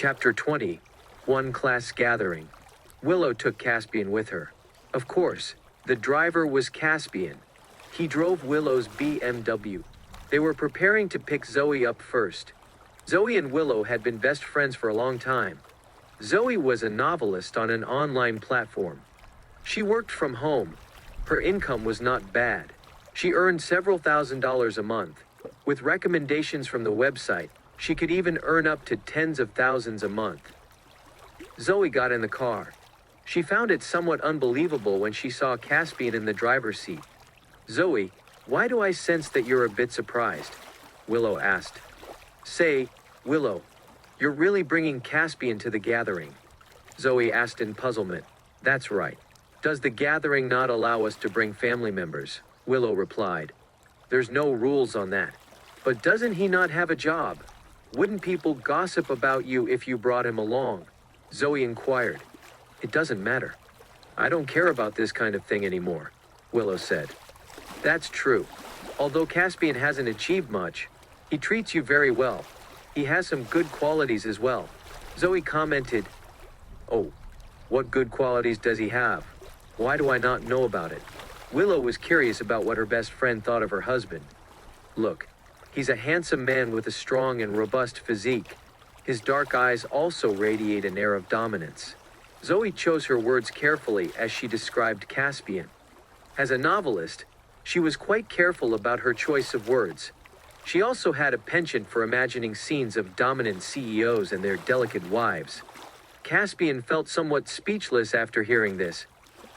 Chapter 20. One Class Gathering. Willow took Caspian with her. Of course, the driver was Caspian. He drove Willow's BMW. They were preparing to pick Zoe up first. Zoe and Willow had been best friends for a long time. Zoe was a novelist on an online platform. She worked from home. Her income was not bad. She earned several $1,000s a month. With recommendations from the website, she could even earn up to tens of thousands a month. Zoe got in the car. She found it somewhat unbelievable when she saw Caspian in the driver's seat. "Zoe, why do I sense that you're a bit surprised?" Willow asked. "Say, Willow, you're really bringing Caspian to the gathering?" Zoe asked in puzzlement. "That's right. Does the gathering not allow us to bring family members?" Willow replied. "There's no rules on that. But doesn't he not have a job? Wouldn't people gossip about you if you brought him along?" Zoe inquired. "It doesn't matter. I don't care about this kind of thing anymore," Willow said. "That's true. Although Caspian hasn't achieved much, he treats you very well. He has some good qualities as well," Zoe commented. "Oh, what good qualities does he have? Why do I not know about it?" Willow was curious about what her best friend thought of her husband. "Look, he's a handsome man with a strong and robust physique. His dark eyes also radiate an air of dominance." Zoe chose her words carefully as she described Caspian. As a novelist, she was quite careful about her choice of words. She also had a penchant for imagining scenes of dominant CEOs and their delicate wives. Caspian felt somewhat speechless after hearing this.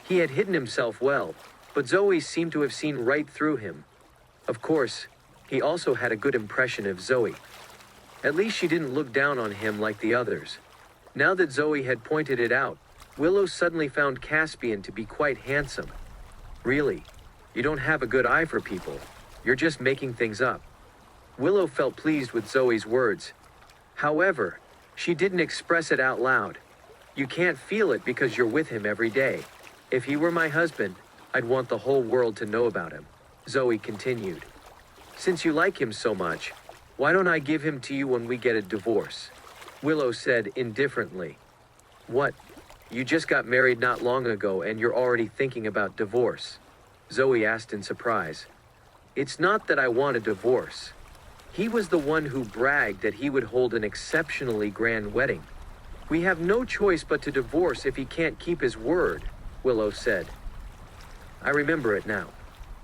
He had hidden himself well, but Zoe seemed to have seen right through him. Of course, he also had a good impression of Zoe. At least she didn't look down on him like the others. Now that Zoe had pointed it out, Willow suddenly found Caspian to be quite handsome. "Really? You don't have a good eye for people. You're just making things up." Willow felt pleased with Zoe's words. However, she didn't express it out loud. "You can't feel it because you're with him every day. If he were my husband, I'd want the whole world to know about him," Zoe continued. "Since you like him so much, why don't I give him to you when we get a divorce?" Willow said indifferently. "What? You just got married not long ago and you're already thinking about divorce?" Zoe asked in surprise. "It's not that I want a divorce. He was the one who bragged that he would hold an exceptionally grand wedding. We have no choice but to divorce if he can't keep his word," Willow said. "I remember it now.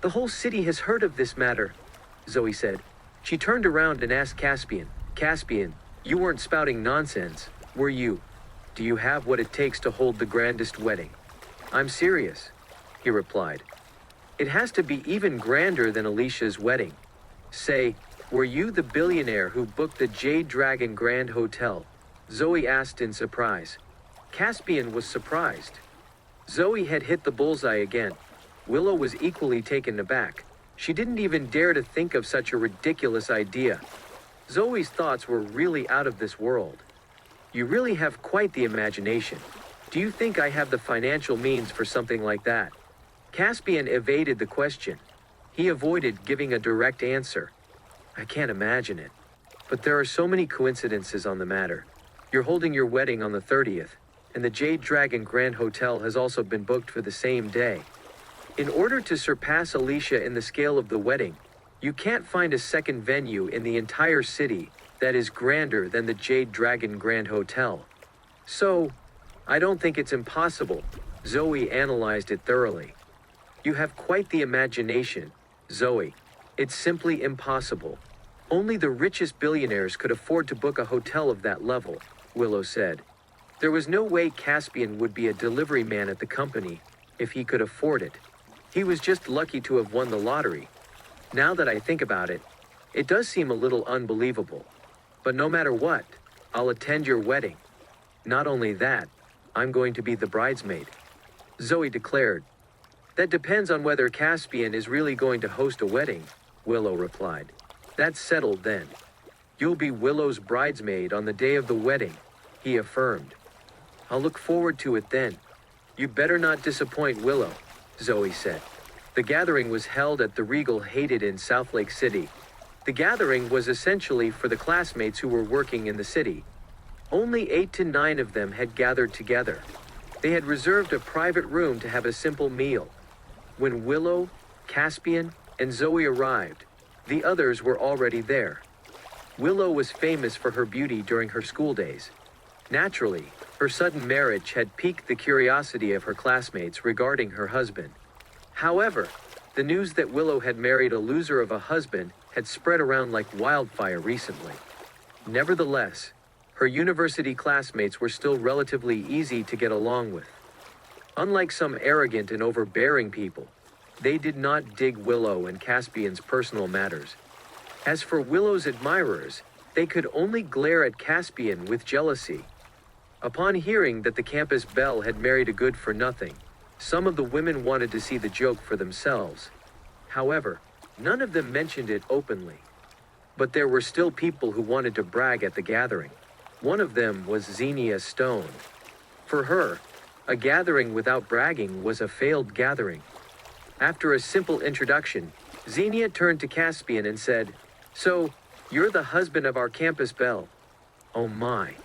The whole city has heard of this matter," Zoe said. She turned around and asked Caspian, "Caspian, you weren't spouting nonsense, were you? Do you have what it takes to hold the grandest wedding?" "I'm serious," he replied. "It has to be even grander than Alicia's wedding. Say, were you the billionaire who booked the Jade Dragon Grand Hotel?" Zoe asked in surprise. Caspian was surprised. Zoe had hit the bullseye again. Willow was equally taken aback. She didn't even dare to think of such a ridiculous idea. Zoe's thoughts were really out of this world. "You really have quite the imagination. Do you think I have the financial means for something like that?" Caspian evaded the question. He avoided giving a direct answer. "I can't imagine it. But there are so many coincidences on the matter. You're holding your wedding on the 30th, and the Jade Dragon Grand Hotel has also been booked for the same day. In order to surpass Alicia in the scale of the wedding, you can't find a second venue in the entire city that is grander than the Jade Dragon Grand Hotel. So, I don't think it's impossible." Zoe analyzed it thoroughly. "You have quite the imagination, Zoe. It's simply impossible. Only the richest billionaires could afford to book a hotel of that level," Willow said. "There was no way Caspian would be a delivery man at the company if he could afford it. He was just lucky to have won the lottery. Now that I think about it, it does seem a little unbelievable. But no matter what, I'll attend your wedding. Not only that, I'm going to be the bridesmaid," Zoe declared. "That depends on whether Caspian is really going to host a wedding," Willow replied. "That's settled then. You'll be Willow's bridesmaid on the day of the wedding," he affirmed. "I'll look forward to it then. You better not disappoint Willow," Zoe said. The gathering was held at the Regal Hated in South Lake City. The gathering was essentially for the classmates who were working in the city. Only 8 to 9 of them had gathered together. They had reserved a private room to have a simple meal. When Willow, Caspian, and Zoe arrived, the others were already there. Willow was famous for her beauty during her school days. Naturally, her sudden marriage had piqued the curiosity of her classmates regarding her husband. However, the news that Willow had married a loser of a husband had spread around like wildfire recently. Nevertheless, her university classmates were still relatively easy to get along with. Unlike some arrogant and overbearing people, they did not dig Willow and Caspian's personal matters. As for Willow's admirers, they could only glare at Caspian with jealousy. Upon hearing that the campus belle had married a good-for-nothing, some of the women wanted to see the joke for themselves. However, none of them mentioned it openly. But there were still people who wanted to brag at the gathering. One of them was Xenia Stone. For her, a gathering without bragging was a failed gathering. After a simple introduction, Xenia turned to Caspian and said, "So, you're the husband of our campus belle." Oh my.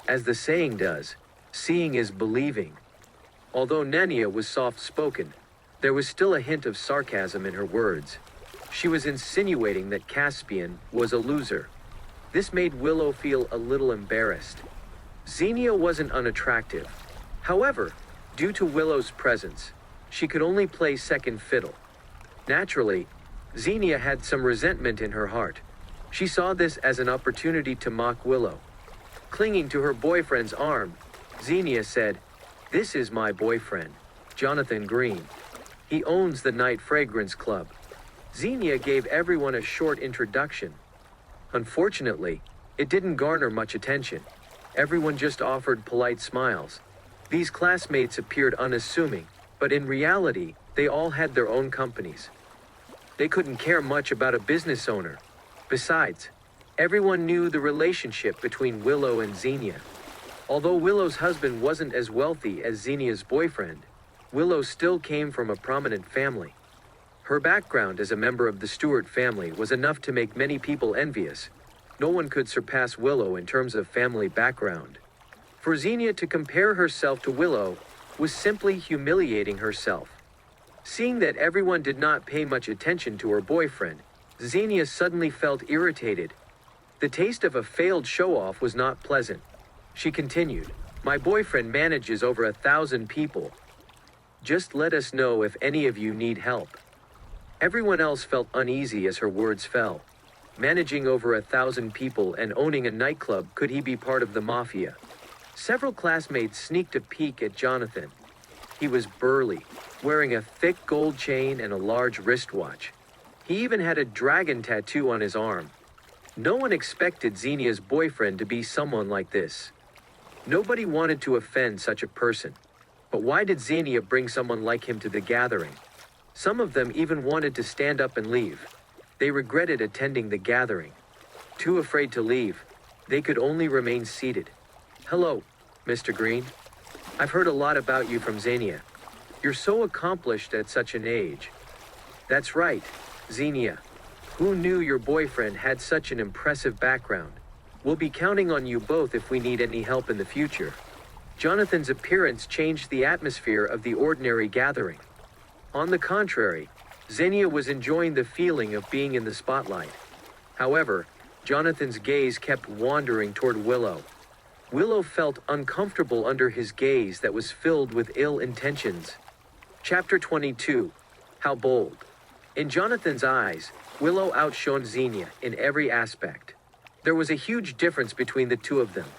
As the saying does, seeing is believing. Although Nania was soft-spoken, there was still a hint of sarcasm in her words. She was insinuating that Caspian was a loser. This made Willow feel a little embarrassed. Xenia wasn't unattractive. However, due to Willow's presence, she could only play second fiddle. Naturally, Xenia had some resentment in her heart. She saw this as an opportunity to mock Willow. Clinging to her boyfriend's arm, Xenia said, "This is my boyfriend, Jonathan Green. He owns the Night Fragrance Club." Xenia gave everyone a short introduction. Unfortunately, it didn't garner much attention. Everyone just offered polite smiles. These classmates appeared unassuming, but in reality, they all had their own companies. They couldn't care much about a business owner. Besides, everyone knew the relationship between Willow and Xenia. Although Willow's husband wasn't as wealthy as Xenia's boyfriend, Willow still came from a prominent family. Her background as a member of the Stewart family was enough to make many people envious. No one could surpass Willow in terms of family background. For Xenia to compare herself to Willow was simply humiliating herself. Seeing that everyone did not pay much attention to her boyfriend, Xenia suddenly felt irritated. The taste of a failed show-off was not pleasant. She continued, "My boyfriend manages over 1,000 people. Just let us know if any of you need help." Everyone else felt uneasy as her words fell. Managing over 1,000 people and owning a nightclub, could he be part of the mafia? Several classmates sneaked a peek at Jonathan. He was burly, wearing a thick gold chain and a large wristwatch. He even had a dragon tattoo on his arm. No one expected Xenia's boyfriend to be someone like this. Nobody wanted to offend such a person. But why did Xenia bring someone like him to the gathering? Some of them even wanted to stand up and leave. They regretted attending the gathering. Too afraid to leave, they could only remain seated. "Hello, Mr. Green. I've heard a lot about you from Xenia. You're so accomplished at such an age." "That's right, Xenia. Who knew your boyfriend had such an impressive background? We'll be counting on you both if we need any help in the future." Jonathan's appearance changed the atmosphere of the ordinary gathering. On the contrary, Xenia was enjoying the feeling of being in the spotlight. However, Jonathan's gaze kept wandering toward Willow. Willow felt uncomfortable under his gaze that was filled with ill intentions. Chapter 22. How bold. In Jonathan's eyes, Willow outshone Xenia in every aspect. There was a huge difference between the two of them.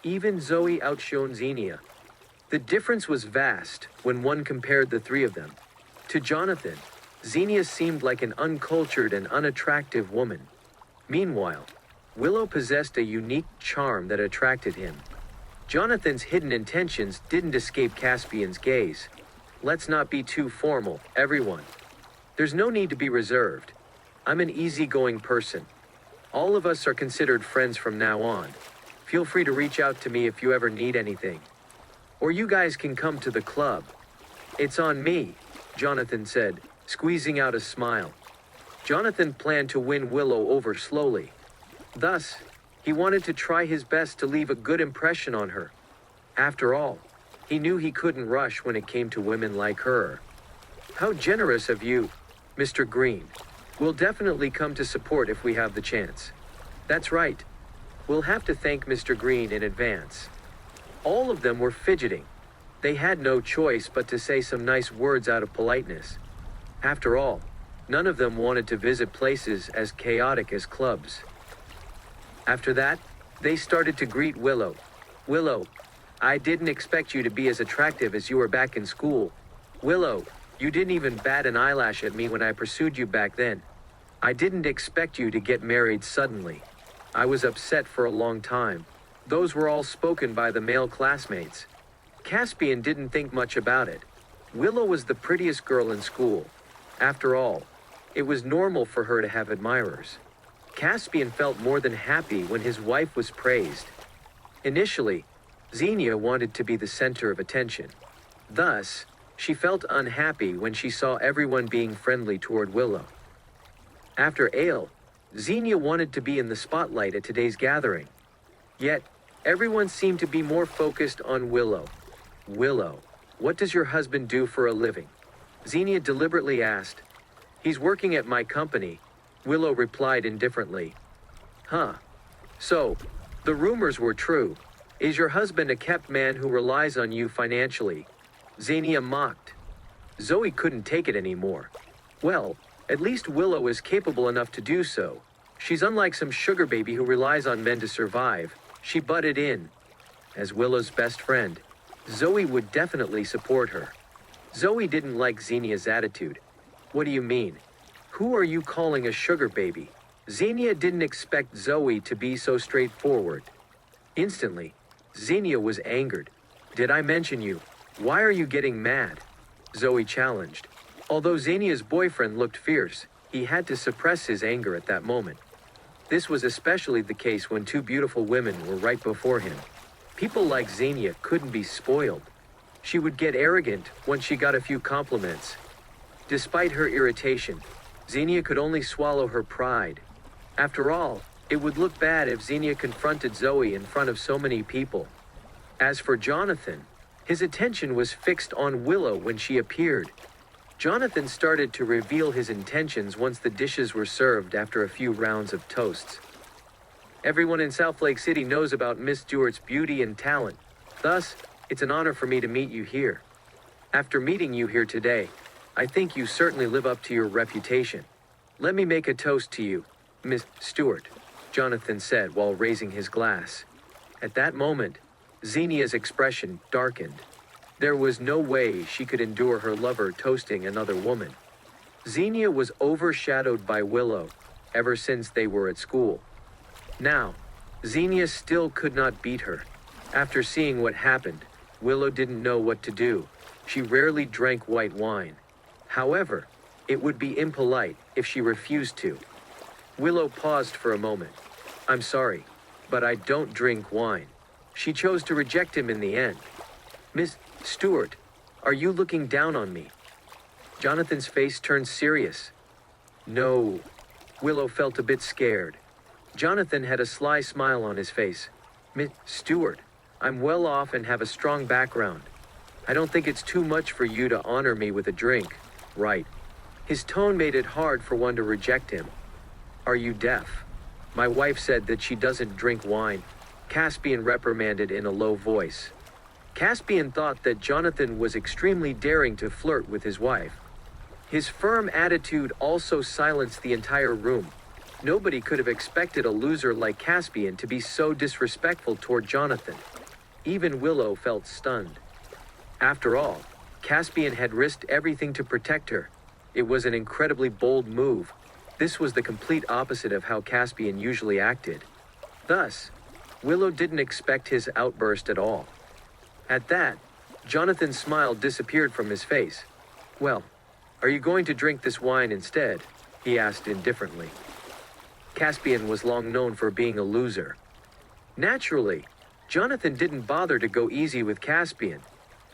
Even Zoe outshone Xenia. The difference was vast when one compared the three of them. To Jonathan, Xenia seemed like an uncultured and unattractive woman. Meanwhile, Willow possessed a unique charm that attracted him. Jonathan's hidden intentions didn't escape Caspian's gaze. "Let's not be too formal, everyone. There's no need to be reserved. I'm an easygoing person. All of us are considered friends from now on. Feel free to reach out to me if you ever need anything. Or you guys can come to the club. It's on me," Jonathan said, squeezing out a smile. Jonathan planned to win Willow over slowly. Thus, He wanted to try his best to leave a good impression on her. After all, he knew he couldn't rush when it came to women like her. How generous of you, Mr. Green. We'll definitely come to support if we have the chance. That's right. We'll have to thank Mr. Green in advance. All of them were fidgeting. They had no choice but to say some nice words out of politeness. After all, none of them wanted to visit places as chaotic as clubs. After that, they started to greet Willow. Willow, I didn't expect you to be as attractive as you were back in school. Willow, you didn't even bat an eyelash at me when I pursued you back then. I didn't expect you to get married suddenly. I was upset for a long time. Those were all spoken by the male classmates. Caspian didn't think much about it. Willow was the prettiest girl in school. After all, it was normal for her to have admirers. Caspian felt more than happy when his wife was praised. Initially, Xenia wanted to be the center of attention. Thus, she felt unhappy when she saw everyone being friendly toward Willow. After Ale, Xenia wanted to be in the spotlight at today's gathering. Yet, everyone seemed to be more focused on Willow. Willow, what does your husband do for a living? Xenia deliberately asked. He's working at my company, Willow replied indifferently. Huh. So, the rumors were true. Is your husband a kept man who relies on you financially? Xenia mocked. Zoe couldn't take it anymore. Well, at least Willow is capable enough to do so. She's unlike some sugar baby who relies on men to survive. She butted in. As Willow's best friend, Zoe would definitely support her. Zoe didn't like Xenia's attitude. What do you mean? Who are you calling a sugar baby? Xenia didn't expect Zoe to be so straightforward. Instantly, Xenia was angered. Did I mention you? Why are you getting mad? Zoe challenged. Although Xenia's boyfriend looked fierce, he had to suppress his anger at that moment. This was especially the case when two beautiful women were right before him. People like Xenia couldn't be spoiled. She would get arrogant once she got a few compliments. Despite her irritation, Xenia could only swallow her pride. After all, it would look bad if Xenia confronted Zoe in front of so many people. As for Jonathan, his attention was fixed on Willow when she appeared. Jonathan started to reveal his intentions once the dishes were served after a few rounds of toasts. Everyone in South Lake City knows about Miss Stewart's beauty and talent. Thus, it's an honor for me to meet you here. After meeting you here today, I think you certainly live up to your reputation. Let me make a toast to you, Miss Stewart, Jonathan said while raising his glass. At that moment, Xenia's expression darkened. There was no way she could endure her lover toasting another woman. Xenia was overshadowed by Willow ever since they were at school. Now, Xenia still could not beat her. After seeing what happened, Willow didn't know what to do. She rarely drank white wine. However, it would be impolite if she refused to. Willow paused for a moment. I'm sorry, but I don't drink wine. She chose to reject him in the end. Miss Stewart, are you looking down on me? Jonathan's face turned serious. No. Willow felt a bit scared. Jonathan had a sly smile on his face. Miss Stewart, I'm well off and have a strong background. I don't think it's too much for you to honor me with a drink, right? His tone made it hard for one to reject him. Are you deaf? My wife said that she doesn't drink wine, Caspian reprimanded in a low voice. Caspian thought that Jonathan was extremely daring to flirt with his wife. His firm attitude also silenced the entire room. Nobody could have expected a loser like Caspian to be so disrespectful toward Jonathan. Even Willow felt stunned. After all, Caspian had risked everything to protect her. It was an incredibly bold move. This was the complete opposite of how Caspian usually acted. Thus, Willow didn't expect his outburst at all. At that, Jonathan's smile disappeared from his face. Well, are you going to drink this wine instead? He asked indifferently. Caspian was long known for being a loser. Naturally, Jonathan didn't bother to go easy with Caspian.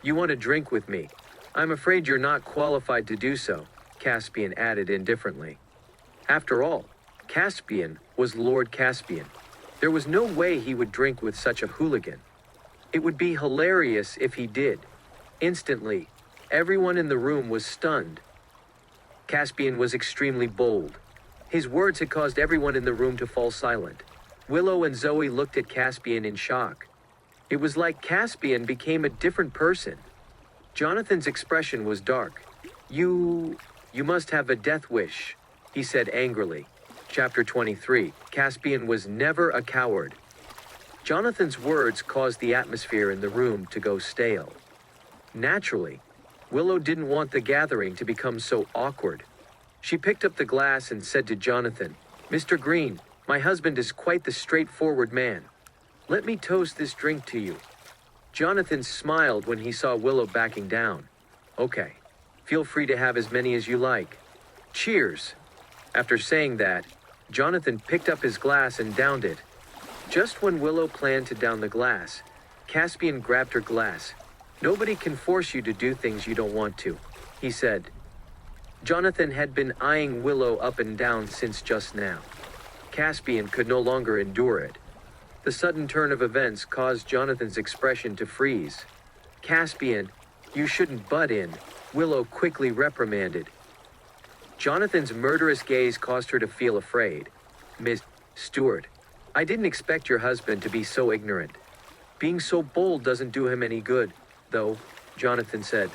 You want to drink with me? I'm afraid you're not qualified to do so, Caspian added indifferently. After all, Caspian was Lord Caspian. There was no way he would drink with such a hooligan. It would be hilarious if he did. Instantly, everyone in the room was stunned. Caspian was extremely bold. His words had caused everyone in the room to fall silent. Willow and Zoe looked at Caspian in shock. It was like Caspian became a different person. Jonathan's expression was dark. You must have a death wish," he said angrily. Chapter 23. Caspian was never a coward. Jonathan's words caused the atmosphere in the room to go stale. Naturally, Willow didn't want the gathering to become so awkward. She picked up the glass and said to Jonathan, "Mr. Green, my husband is quite the straightforward man. Let me toast this drink to you." Jonathan smiled when he saw Willow backing down. "Okay, feel free to have as many as you like. Cheers." After saying that, Jonathan picked up his glass and downed it. Just when Willow planned to down the glass, Caspian grabbed her glass. "Nobody can force you to do things you don't want to," he said. Jonathan had been eyeing Willow up and down since just now. Caspian could no longer endure it. The sudden turn of events caused Jonathan's expression to freeze. "Caspian, you shouldn't butt in," Willow quickly reprimanded. Jonathan's murderous gaze caused her to feel afraid. "Miss Stewart, I didn't expect your husband to be so ignorant. Being so bold doesn't do him any good, though," Jonathan said.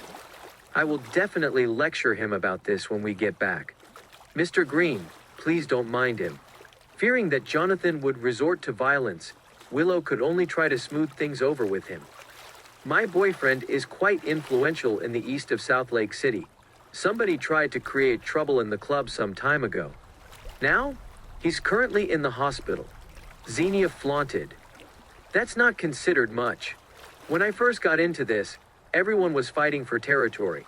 "I will definitely lecture him about this when we get back. Mr. Green, please don't mind him." Fearing that Jonathan would resort to violence, Willow could only try to smooth things over with him. "My boyfriend is quite influential in the east of South Lake City. Somebody tried to create trouble in the club some time ago. Now, he's currently in the hospital." Xenia flaunted. "That's not considered much. When I first got into this, everyone was fighting for territory."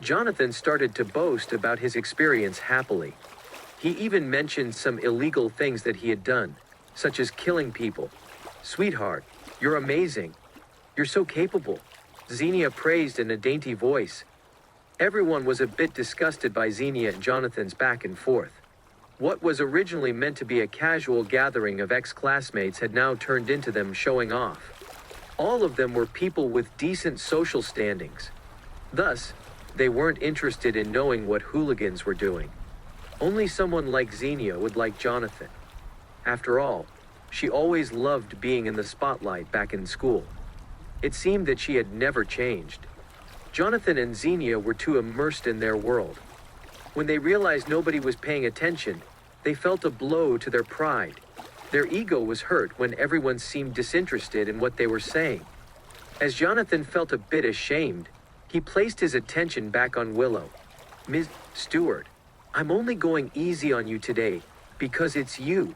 Jonathan started to boast about his experience happily. He even mentioned some illegal things that he had done, such as killing people. "Sweetheart, you're amazing. You're so capable," Xenia praised in a dainty voice. Everyone was a bit disgusted by Xenia and Jonathan's back and forth. What was originally meant to be a casual gathering of ex-classmates had now turned into them showing off. All of them were people with decent social standings. Thus, they weren't interested in knowing what hooligans were doing. Only someone like Xenia would like Jonathan. After all, she always loved being in the spotlight back in school. It seemed that she had never changed. Jonathan and Xenia were too immersed in their world. When they realized nobody was paying attention, they felt a blow to their pride. Their ego was hurt when everyone seemed disinterested in what they were saying. As Jonathan felt a bit ashamed, he placed his attention back on Willow. "Ms. Stewart, I'm only going easy on you today because it's you.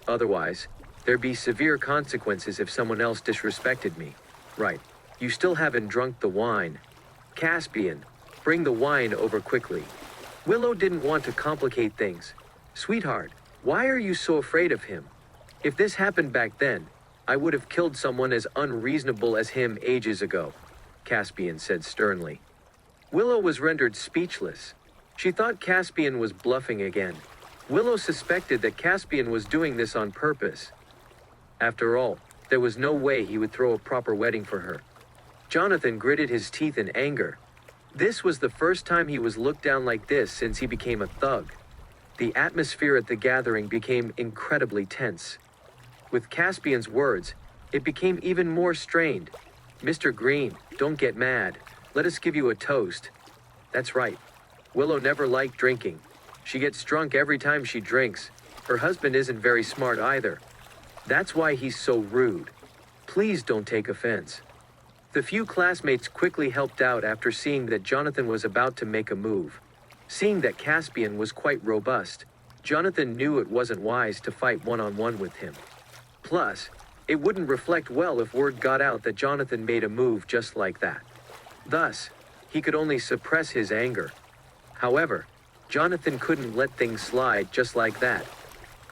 Otherwise, there'd be severe consequences if someone else disrespected me. Right, you still haven't drunk the wine. Caspian, bring the wine over quickly." Willow didn't want to complicate things. "Sweetheart, why are you so afraid of him? If this happened back then, I would have killed someone as unreasonable as him ages ago," Caspian said sternly. Willow was rendered speechless. She thought Caspian was bluffing again. Willow suspected that Caspian was doing this on purpose. After all, there was no way he would throw a proper wedding for her. Jonathan gritted his teeth in anger. This was the first time he was looked down like this since he became a thug. The atmosphere at the gathering became incredibly tense. With Caspian's words, it became even more strained. "Mr. Green, don't get mad. Let us give you a toast." That's right. Willow never liked drinking. She gets drunk every time she drinks. Her husband isn't very smart either. That's why he's so rude. Please don't take offense. The few classmates quickly helped out after seeing that Jonathan was about to make a move. Seeing that Caspian was quite robust, Jonathan knew it wasn't wise to fight one-on-one with him. Plus, it wouldn't reflect well if word got out that Jonathan made a move just like that. Thus, he could only suppress his anger. However, Jonathan couldn't let things slide just like that.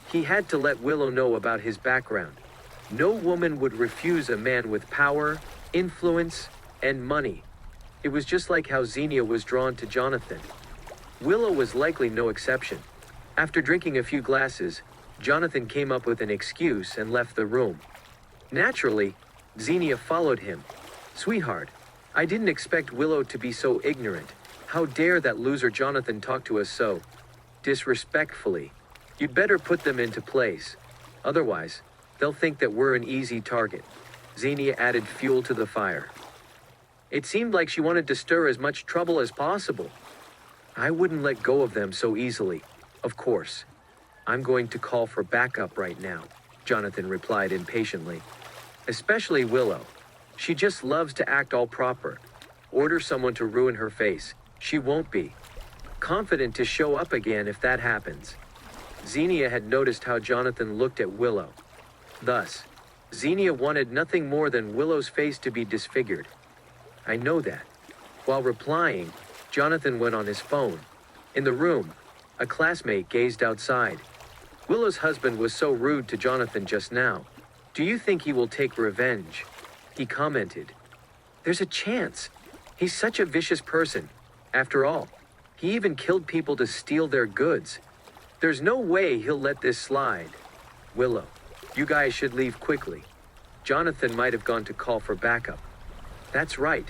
He had to let Willow know about his background. No woman would refuse a man with power, influence, and money. It was just like how Xenia was drawn to Jonathan. Willow was likely no exception. After drinking a few glasses, Jonathan came up with an excuse and left the room. Naturally, Xenia followed him. "Sweetheart, I didn't expect Willow to be so ignorant. How dare that loser Jonathan talk to us so disrespectfully? You'd better put them into place. Otherwise, they'll think that we're an easy target." Xenia added fuel to the fire. It seemed like she wanted to stir as much trouble as possible. "I wouldn't let go of them so easily, of course. I'm going to call for backup right now," Jonathan replied impatiently. "Especially Willow. She just loves to act all proper. Order someone to ruin her face. She won't be confident to show up again if that happens." Xenia had noticed how Jonathan looked at Willow. Thus, Xenia wanted nothing more than Willow's face to be disfigured. "I know that." While replying, Jonathan went on his phone. In the room, a classmate gazed outside. "Willow's husband was so rude to Jonathan just now. Do you think he will take revenge?" He commented. "There's a chance. He's such a vicious person. After all, he even killed people to steal their goods. There's no way he'll let this slide." "Willow, you guys should leave quickly. Jonathan might have gone to call for backup." "That's right.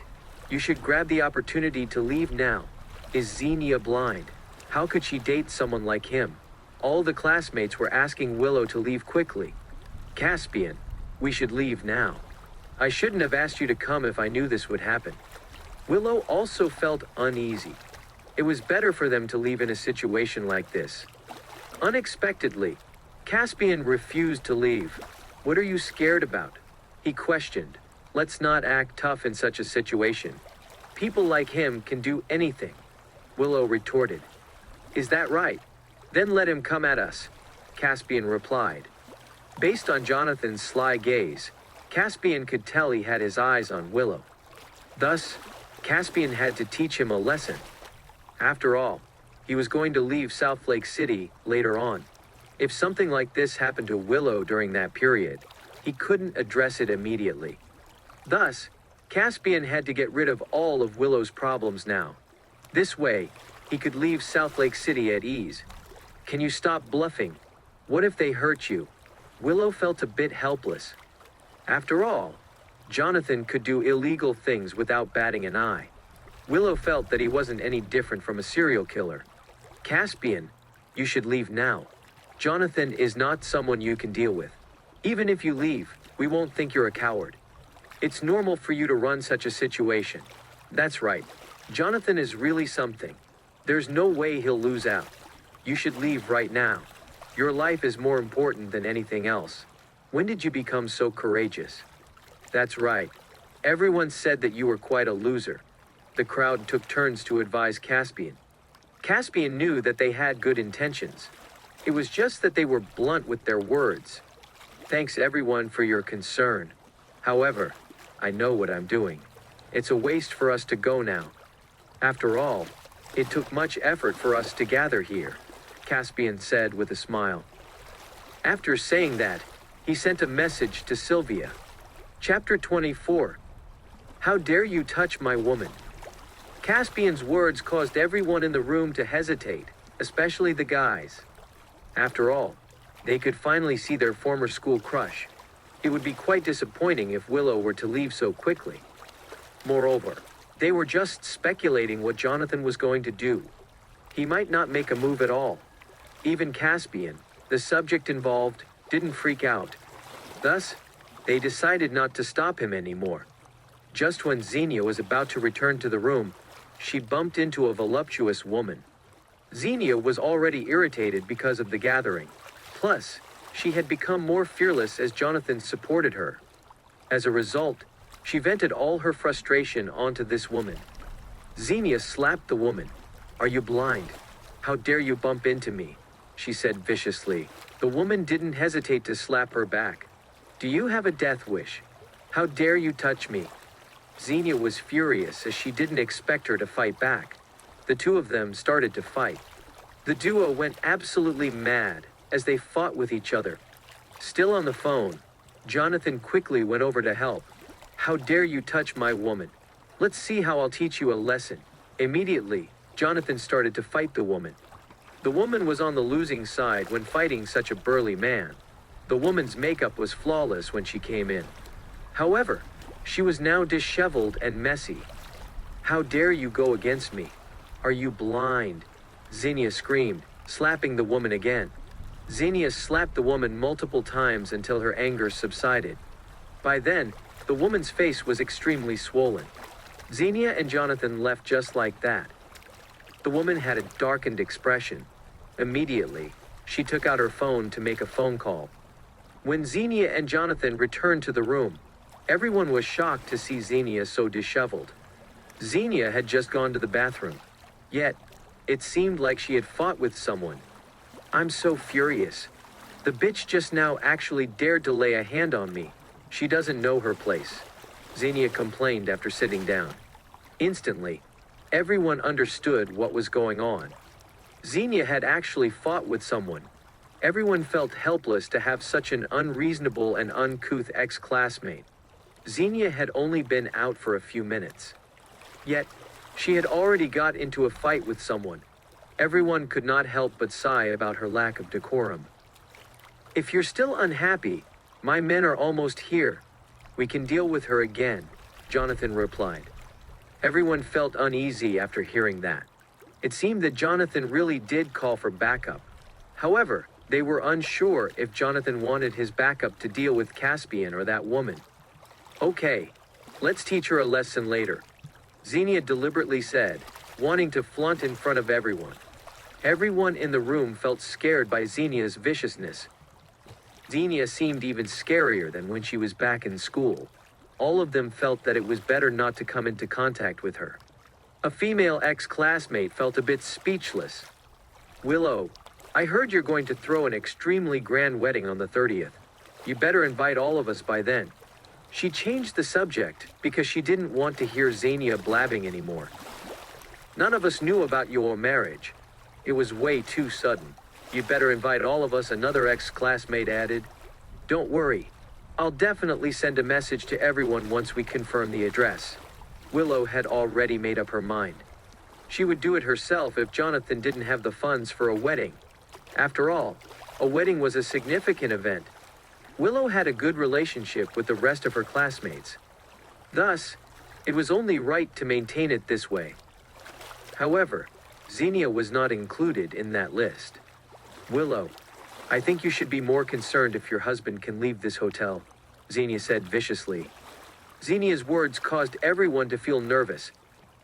You should grab the opportunity to leave now." Is Xenia blind? How could she date someone like him? All the classmates were asking Willow to leave quickly. "Caspian, we should leave now. I shouldn't have asked you to come if I knew this would happen." Willow also felt uneasy. It was better for them to leave in a situation like this. Unexpectedly, Caspian refused to leave. "What are you scared about?" he questioned. "Let's not act tough in such a situation. People like him can do anything," Willow retorted. "Is that right? Then let him come at us," Caspian replied. Based on Jonathan's sly gaze, Caspian could tell he had his eyes on Willow. Thus, Caspian had to teach him a lesson. After all, he was going to leave South Lake City later on. If something like this happened to Willow during that period, he couldn't address it immediately. Thus, Caspian had to get rid of all of Willow's problems now. This way, he could leave South Lake City at ease. "Can you stop bluffing? What if they hurt you?" Willow felt a bit helpless. After all, Jonathan could do illegal things without batting an eye. Willow felt that he wasn't any different from a serial killer. "Caspian, you should leave now. Jonathan is not someone you can deal with. Even if you leave, we won't think you're a coward. It's normal for you to run such a situation." "That's right. Jonathan is really something. There's no way he'll lose out. You should leave right now. Your life is more important than anything else. When did you become so courageous?" "That's right. Everyone said that you were quite a loser." The crowd took turns to advise Caspian. Caspian knew that they had good intentions. It was just that they were blunt with their words. "Thanks everyone for your concern. However, I know what I'm doing. It's a waste for us to go now. After all, it took much effort for us to gather here," Caspian said with a smile. After saying that, he sent a message to Sylvia. Chapter 24. How dare you touch my woman? Caspian's words caused everyone in the room to hesitate, especially the guys. After all, they could finally see their former school crush. It would be quite disappointing if Willow were to leave so quickly. Moreover, they were just speculating what Jonathan was going to do. He might not make a move at all. Even Caspian, the subject involved, didn't freak out. Thus, they decided not to stop him anymore. Just when Xenia was about to return to the room, she bumped into a voluptuous woman. Xenia was already irritated because of the gathering. Plus, she had become more fearless as Jonathan supported her. As a result, she vented all her frustration onto this woman. Xenia slapped the woman. "Are you blind? How dare you bump into me?" she said viciously. The woman didn't hesitate to slap her back. "Do you have a death wish? How dare you touch me?" Xenia was furious as she didn't expect her to fight back. The two of them started to fight. The duo went absolutely mad as they fought with each other. Still on the phone, Jonathan quickly went over to help. "How dare you touch my woman? Let's see how I'll teach you a lesson." Immediately, Jonathan started to fight the woman. The woman was on the losing side when fighting such a burly man. The woman's makeup was flawless when she came in. However, she was now disheveled and messy. "How dare you go against me? Are you blind?" Xenia screamed, slapping the woman again. Xenia slapped the woman multiple times until her anger subsided. By then, the woman's face was extremely swollen. Xenia and Jonathan left just like that. The woman had a darkened expression. Immediately, she took out her phone to make a phone call. When Xenia and Jonathan returned to the room, everyone was shocked to see Xenia so disheveled. Xenia had just gone to the bathroom. Yet, it seemed like she had fought with someone. "I'm so furious. The bitch just now actually dared to lay a hand on me. She doesn't know her place," Xenia complained after sitting down. Instantly, everyone understood what was going on. Xenia had actually fought with someone. Everyone felt helpless to have such an unreasonable and uncouth ex-classmate. Xenia had only been out for a few minutes. Yet, she had already got into a fight with someone. Everyone could not help but sigh about her lack of decorum. "If you're still unhappy, my men are almost here. We can deal with her again," Jonathan replied. Everyone felt uneasy after hearing that. It seemed that Jonathan really did call for backup. However, they were unsure if Jonathan wanted his backup to deal with Caspian or that woman. "Okay, let's teach her a lesson later," Xenia deliberately said, wanting to flaunt in front of everyone. Everyone in the room felt scared by Xenia's viciousness. Xenia seemed even scarier than when she was back in school. All of them felt that it was better not to come into contact with her. A female ex-classmate felt a bit speechless. "Willow, I heard you're going to throw an extremely grand wedding on the 30th. You better invite all of us by then." She changed the subject because she didn't want to hear Xenia blabbing anymore. "None of us knew about your marriage. It was way too sudden. You better invite all of us," another ex-classmate added. "Don't worry. I'll definitely send a message to everyone once we confirm the address." Willow had already made up her mind. She would do it herself if Jonathan didn't have the funds for a wedding. After all, a wedding was a significant event. Willow had a good relationship with the rest of her classmates. Thus, it was only right to maintain it this way. However, Xenia was not included in that list. "Willow, I think you should be more concerned if your husband can leave this hotel," Xenia said viciously. Xenia's words caused everyone to feel nervous.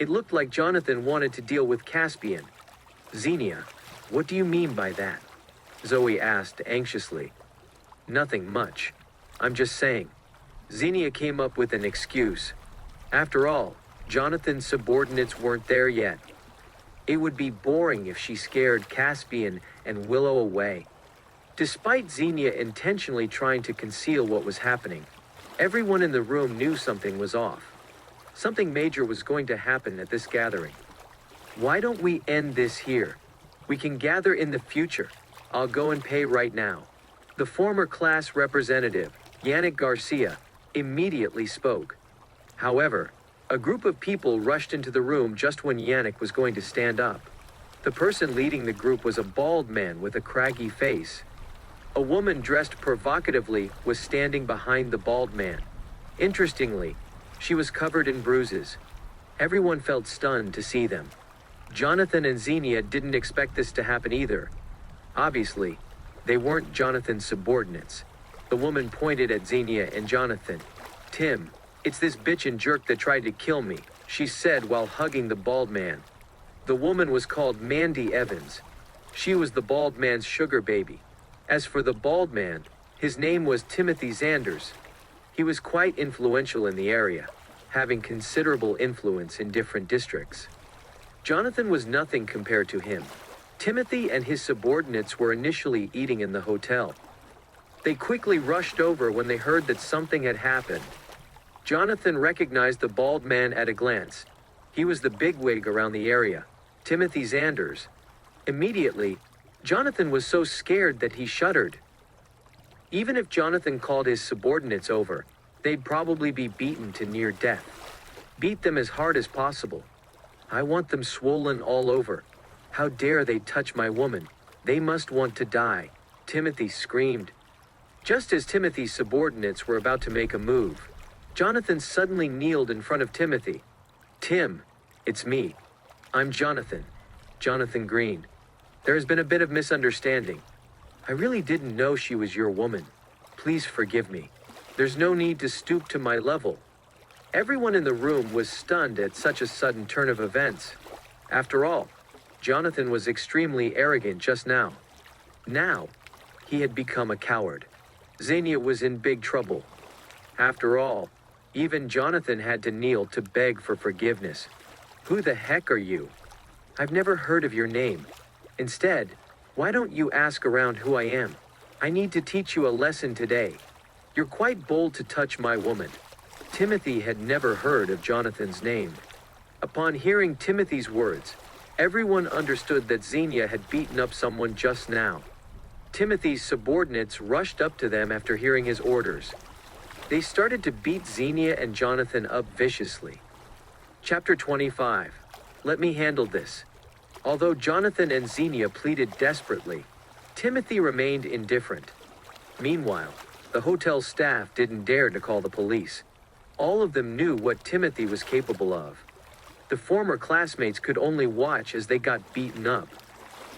It looked like Jonathan wanted to deal with Caspian. "Xenia, what do you mean by that?" Zoe asked anxiously. "Nothing much. I'm just saying." Xenia came up with an excuse. After all, Jonathan's subordinates weren't there yet. It would be boring if she scared Caspian and Willow away. Despite Xenia intentionally trying to conceal what was happening, everyone in the room knew something was off. Something major was going to happen at this gathering. "Why don't we end this here? We can gather in the future. I'll go and pay right now." The former class representative, Yannick Garcia, immediately spoke. However, a group of people rushed into the room just when Yannick was going to stand up. The person leading the group was a bald man with a craggy face. A woman dressed provocatively was standing behind the bald man. Interestingly, she was covered in bruises. Everyone felt stunned to see them. Jonathan and Xenia didn't expect this to happen either. Obviously, they weren't Jonathan's subordinates. The woman pointed at Xenia and Jonathan. "Tim, it's this bitch and jerk that tried to kill me," she said while hugging the bald man. The woman was called Mandy Evans. She was the bald man's sugar baby. As for the bald man, his name was Timothy Zanders. He was quite influential in the area, having considerable influence in different districts. Jonathan was nothing compared to him. Timothy and his subordinates were initially eating in the hotel. They quickly rushed over when they heard that something had happened. Jonathan recognized the bald man at a glance. He was the bigwig around the area, Timothy Zanders. Immediately, Jonathan was so scared that he shuddered. Even if Jonathan called his subordinates over, they'd probably be beaten to near death. Beat them as hard as possible. "I want them swollen all over. How dare they touch my woman? They must want to die, Timothy screamed. Just as Timothy's subordinates were about to make a move, Jonathan suddenly kneeled in front of Timothy. Tim, it's me. I'm Jonathan. Jonathan Green. There has been a bit of misunderstanding. I really didn't know she was your woman. Please forgive me. There's no need to stoop to my level. Everyone in the room was stunned at such a sudden turn of events. After all, Jonathan was extremely arrogant just now. Now, he had become a coward. Xenia was in big trouble. After all, even Jonathan had to kneel to beg for forgiveness. Who the heck are you? I've never heard of your name. Instead, why don't you ask around who I am? I need to teach you a lesson today. You're quite bold to touch my woman. Timothy had never heard of Jonathan's name. Upon hearing Timothy's words, everyone understood that Xenia had beaten up someone just now. Timothy's subordinates rushed up to them after hearing his orders. They started to beat Xenia and Jonathan up viciously. Chapter 25. Let me handle this. Although Jonathan and Xenia pleaded desperately, Timothy remained indifferent. Meanwhile, the hotel staff didn't dare to call the police. All of them knew what Timothy was capable of. The former classmates could only watch as they got beaten up.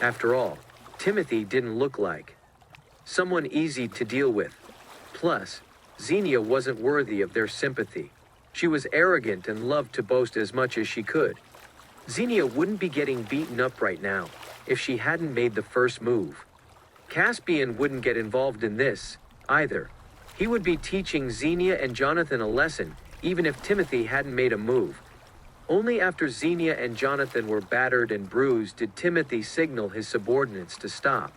After all, Timothy didn't look like someone easy to deal with. Plus, Xenia wasn't worthy of their sympathy. She was arrogant and loved to boast as much as she could. Xenia wouldn't be getting beaten up right now if she hadn't made the first move. Caspian wouldn't get involved in this, either. He would be teaching Xenia and Jonathan a lesson, even if Timothy hadn't made a move. Only after Xenia and Jonathan were battered and bruised did Timothy signal his subordinates to stop.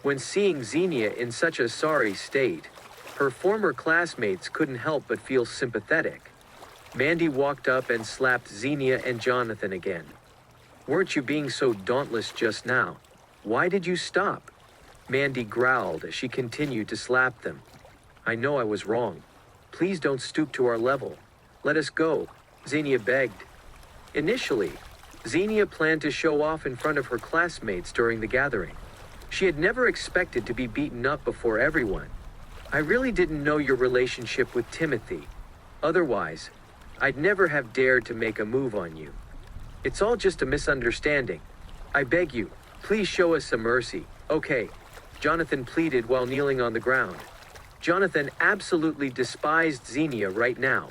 When seeing Xenia in such a sorry state, her former classmates couldn't help but feel sympathetic. Mandy walked up and slapped Xenia and Jonathan again. Weren't you being so dauntless just now? Why did you stop? Mandy growled as she continued to slap them. I know I was wrong. Please don't stoop to our level. Let us go, Xenia begged. Initially, Xenia planned to show off in front of her classmates during the gathering. She had never expected to be beaten up before everyone. I really didn't know your relationship with Timothy. Otherwise, I'd never have dared to make a move on you. It's all just a misunderstanding. I beg you, please show us some mercy, okay? Jonathan pleaded while kneeling on the ground. Jonathan absolutely despised Xenia right now.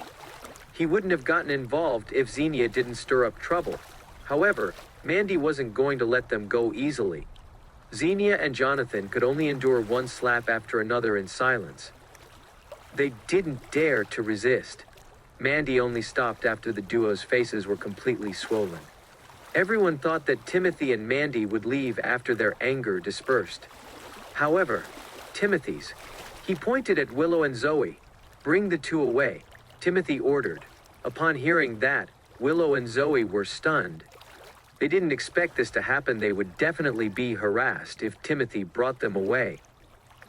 He wouldn't have gotten involved if Xenia didn't stir up trouble. However, Mandy wasn't going to let them go easily. Xenia and Jonathan could only endure one slap after another in silence. They didn't dare to resist. Mandy only stopped after the duo's faces were completely swollen. Everyone thought that Timothy and Mandy would leave after their anger dispersed. However, Timothy's. He pointed at Willow and Zoe. Bring the two away, Timothy ordered. Upon hearing that, Willow and Zoe were stunned. They didn't expect this to happen. They would definitely be harassed if Timothy brought them away.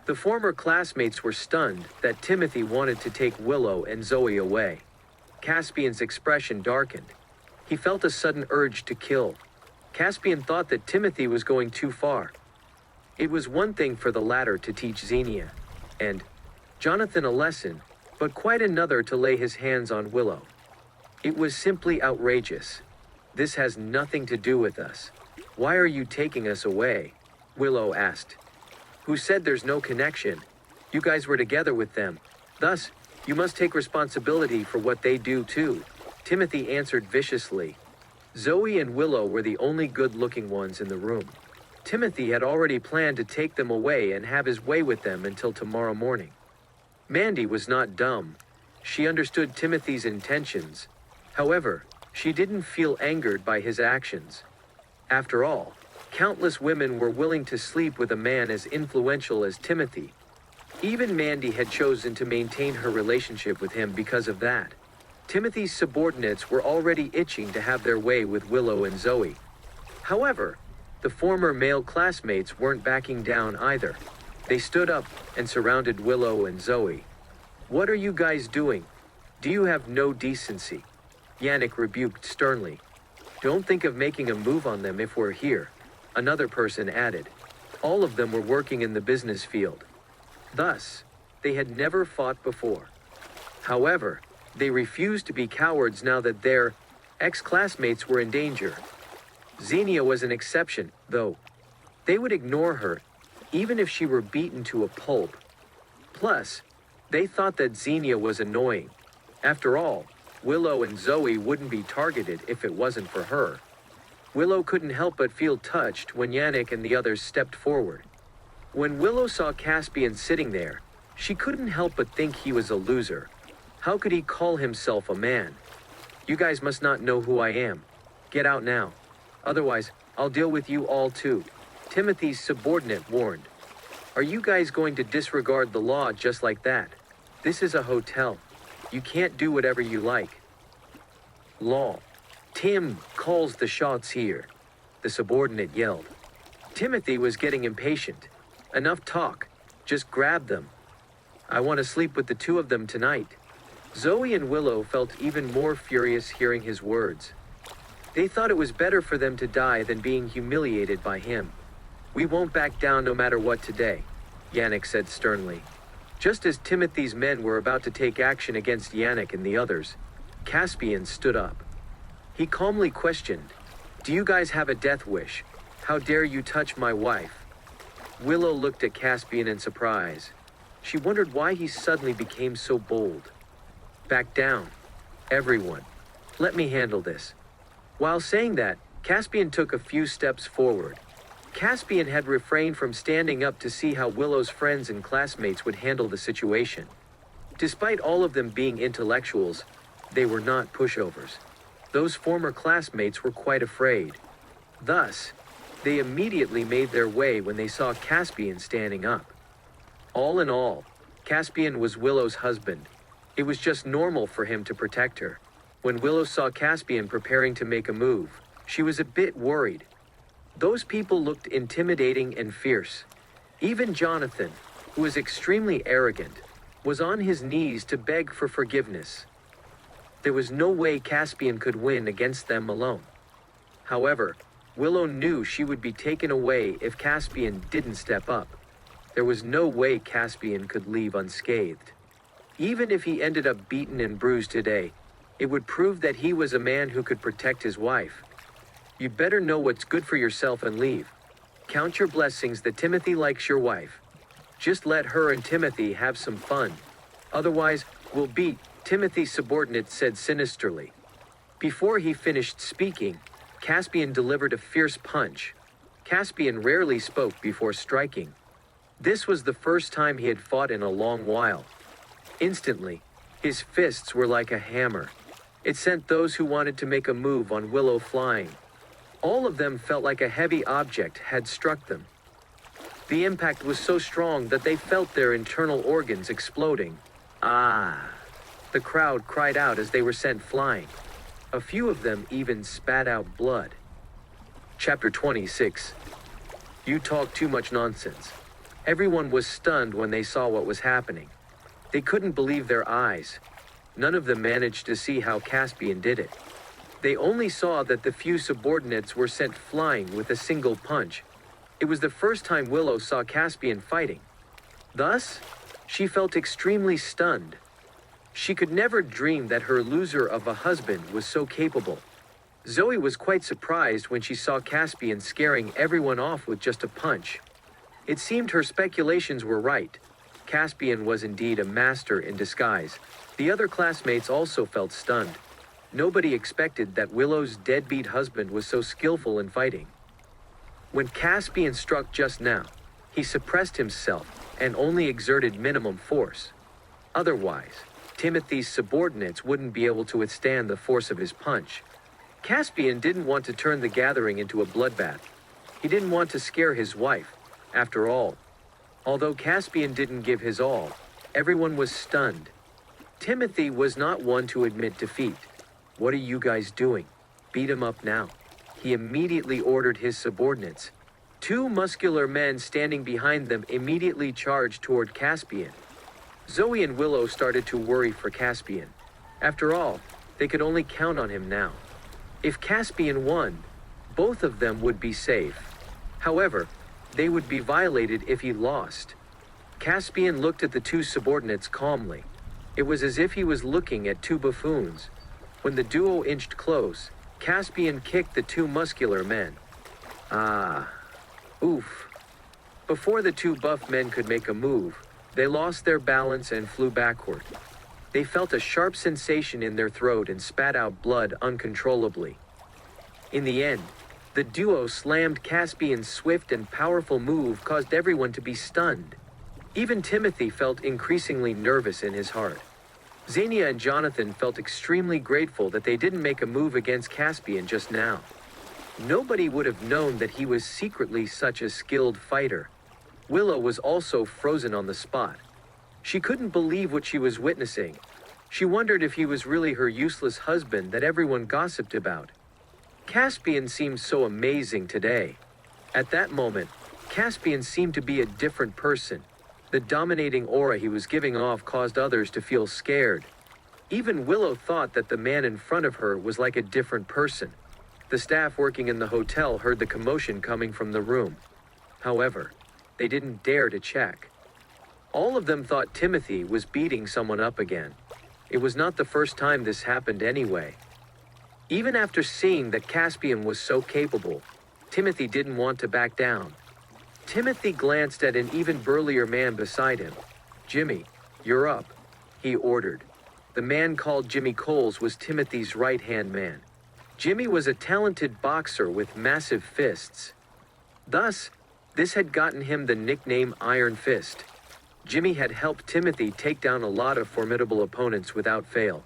The former classmates were stunned that Timothy wanted to take Willow and Zoe away. Caspian's expression darkened. He felt a sudden urge to kill. Caspian thought that Timothy was going too far. It was one thing for the latter to teach Xenia and Jonathan a lesson, but quite another to lay his hands on Willow. It was simply outrageous. This has nothing to do with us. Why are you taking us away? Willow asked. Who said there's no connection? You guys were together with them. Thus, you must take responsibility for what they do too. Timothy answered viciously. Zoe and Willow were the only good-looking ones in the room. Timothy had already planned to take them away and have his way with them until tomorrow morning. Mandy was not dumb. She understood Timothy's intentions. However, she didn't feel angered by his actions. After all, countless women were willing to sleep with a man as influential as Timothy. Even Mandy had chosen to maintain her relationship with him because of that. Timothy's subordinates were already itching to have their way with Willow and Zoe. However, the former male classmates weren't backing down either. They stood up and surrounded Willow and Zoe. What are you guys doing? Do you have no decency? Yannick rebuked sternly. Don't think of making a move on them if we're here. another person added. All of them were working in the business field. Thus, they had never fought before. However, they refused to be cowards now that their ex-classmates were in danger. Xenia was an exception, though. They would ignore her, even if she were beaten to a pulp. Plus, they thought that Xenia was annoying. After all, Willow and Zoe wouldn't be targeted if it wasn't for her. Willow couldn't help but feel touched when Yannick and the others stepped forward. When Willow saw Caspian sitting there, she couldn't help but think he was a loser. How could he call himself a man? You guys must not know who I am. Get out now. Otherwise, I'll deal with you all too, Timothy's subordinate warned. Are you guys going to disregard the law just like that? This is a hotel. You can't do whatever you like. Law. Tim calls the shots here, the subordinate yelled. Timothy was getting impatient. Enough talk. Just grab them. I want to sleep with the two of them tonight. Zoe and Willow felt even more furious hearing his words. They thought it was better for them to die than being humiliated by him. We won't back down no matter what today, Yannick said sternly. Just as Timothy's men were about to take action against Yannick and the others, Caspian stood up. He calmly questioned, "Do you guys have a death wish? How dare you touch my wife?" Willow looked at Caspian in surprise. She wondered why he suddenly became so bold. Back down. Everyone. Let me handle this. While saying that, Caspian took a few steps forward. Caspian had refrained from standing up to see how Willow's friends and classmates would handle the situation. Despite all of them being intellectuals, they were not pushovers. Those former classmates were quite afraid. Thus, they immediately made their way when they saw Caspian standing up. All in all, Caspian was Willow's husband. It was just normal for him to protect her. When Willow saw Caspian preparing to make a move, she was a bit worried. Those people looked intimidating and fierce. Even Jonathan, who was extremely arrogant, was on his knees to beg for forgiveness. There was no way Caspian could win against them alone. However, Willow knew she would be taken away if Caspian didn't step up. There was no way Caspian could leave unscathed. Even if he ended up beaten and bruised today, it would prove that he was a man who could protect his wife. You better know what's good for yourself and leave. Count your blessings that Timothy likes your wife. Just let her and Timothy have some fun. Otherwise, we'll beat, Timothy's subordinate said sinisterly. Before he finished speaking, Caspian delivered a fierce punch. Caspian rarely spoke before striking. This was the first time he had fought in a long while. Instantly, his fists were like a hammer. It sent those who wanted to make a move on Willow flying. All of them felt like a heavy object had struck them. The impact was so strong that they felt their internal organs exploding. Ah! The crowd cried out as they were sent flying. A few of them even spat out blood. Chapter 26. You talk too much nonsense. Everyone was stunned when they saw what was happening. They couldn't believe their eyes. None of them managed to see how Caspian did it. They only saw that the few subordinates were sent flying with a single punch. It was the first time Willow saw Caspian fighting. Thus, she felt extremely stunned. She could never dream that her loser of a husband was so capable. Zoe was quite surprised when she saw Caspian scaring everyone off with just a punch. It seemed her speculations were right. Caspian was indeed a master in disguise. The other classmates also felt stunned. Nobody expected that Willow's deadbeat husband was so skillful in fighting. When Caspian struck just now, he suppressed himself and only exerted minimum force. Otherwise, Timothy's subordinates wouldn't be able to withstand the force of his punch. Caspian didn't want to turn the gathering into a bloodbath. He didn't want to scare his wife. After all, although Caspian didn't give his all, everyone was stunned. Timothy was not one to admit defeat. What are you guys doing? Beat him up now. He immediately ordered his subordinates. Two muscular men standing behind them immediately charged toward Caspian. Zoe and Willow started to worry for Caspian. After all, they could only count on him now. If Caspian won, both of them would be safe. However, they would be violated if he lost. Caspian looked at the two subordinates calmly. It was as if he was looking at two buffoons. When the duo inched close, Caspian kicked the two muscular men. Ah. Oof. Before the two buff men could make a move, they lost their balance and flew backward. They felt a sharp sensation in their throat and spat out blood uncontrollably. In the end, the duo slammed. Caspian's swift and powerful move caused everyone to be stunned. Even Timothy felt increasingly nervous in his heart. Xenia and Jonathan felt extremely grateful that they didn't make a move against Caspian just now. Nobody would have known that he was secretly such a skilled fighter. Willow was also frozen on the spot. She couldn't believe what she was witnessing. She wondered if he was really her useless husband that everyone gossiped about. Caspian seemed so amazing today. At that moment, Caspian seemed to be a different person. The dominating aura he was giving off caused others to feel scared. Even Willow thought that the man in front of her was like a different person. The staff working in the hotel heard the commotion coming from the room. However, they didn't dare to check. All of them thought Timothy was beating someone up again. It was not the first time this happened anyway. Even after seeing that Caspian was so capable, Timothy didn't want to back down. Timothy glanced at an even burlier man beside him. "Jimmy, you're up," he ordered. The man called Jimmy Coles was Timothy's right-hand man. Jimmy was a talented boxer with massive fists. Thus, this had gotten him the nickname Iron Fist. Jimmy had helped Timothy take down a lot of formidable opponents without fail.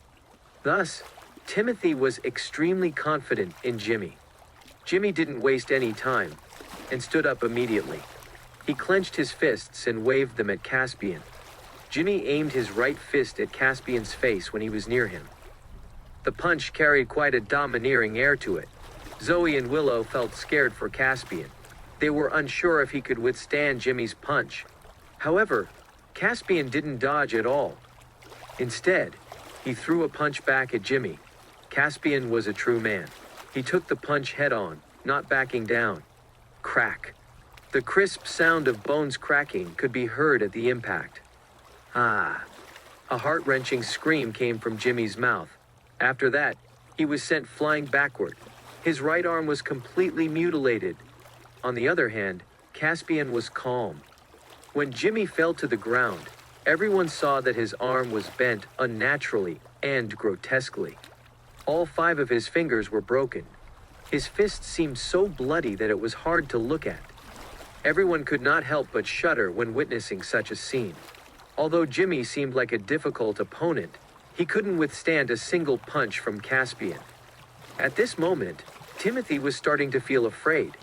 Thus, Timothy was extremely confident in Jimmy. Jimmy didn't waste any time and stood up immediately. He clenched his fists and waved them at Caspian. Jimmy aimed his right fist at Caspian's face when he was near him. The punch carried quite a domineering air to it. Zoe and Willow felt scared for Caspian. They were unsure if he could withstand Jimmy's punch. However, Caspian didn't dodge at all. Instead, he threw a punch back at Jimmy. Caspian was a true man. He took the punch head-on, not backing down. Crack. The crisp sound of bones cracking could be heard at the impact. Ah. A heart-wrenching scream came from Jimmy's mouth. After that, he was sent flying backward. His right arm was completely mutilated. On the other hand, Caspian was calm. When Jimmy fell to the ground, everyone saw that his arm was bent unnaturally and grotesquely. All 5 of his fingers were broken. His fist seemed so bloody that it was hard to look at. Everyone could not help but shudder when witnessing such a scene. Although Jimmy seemed like a difficult opponent, he couldn't withstand a single punch from Caspian. At this moment, Timothy was starting to feel afraid.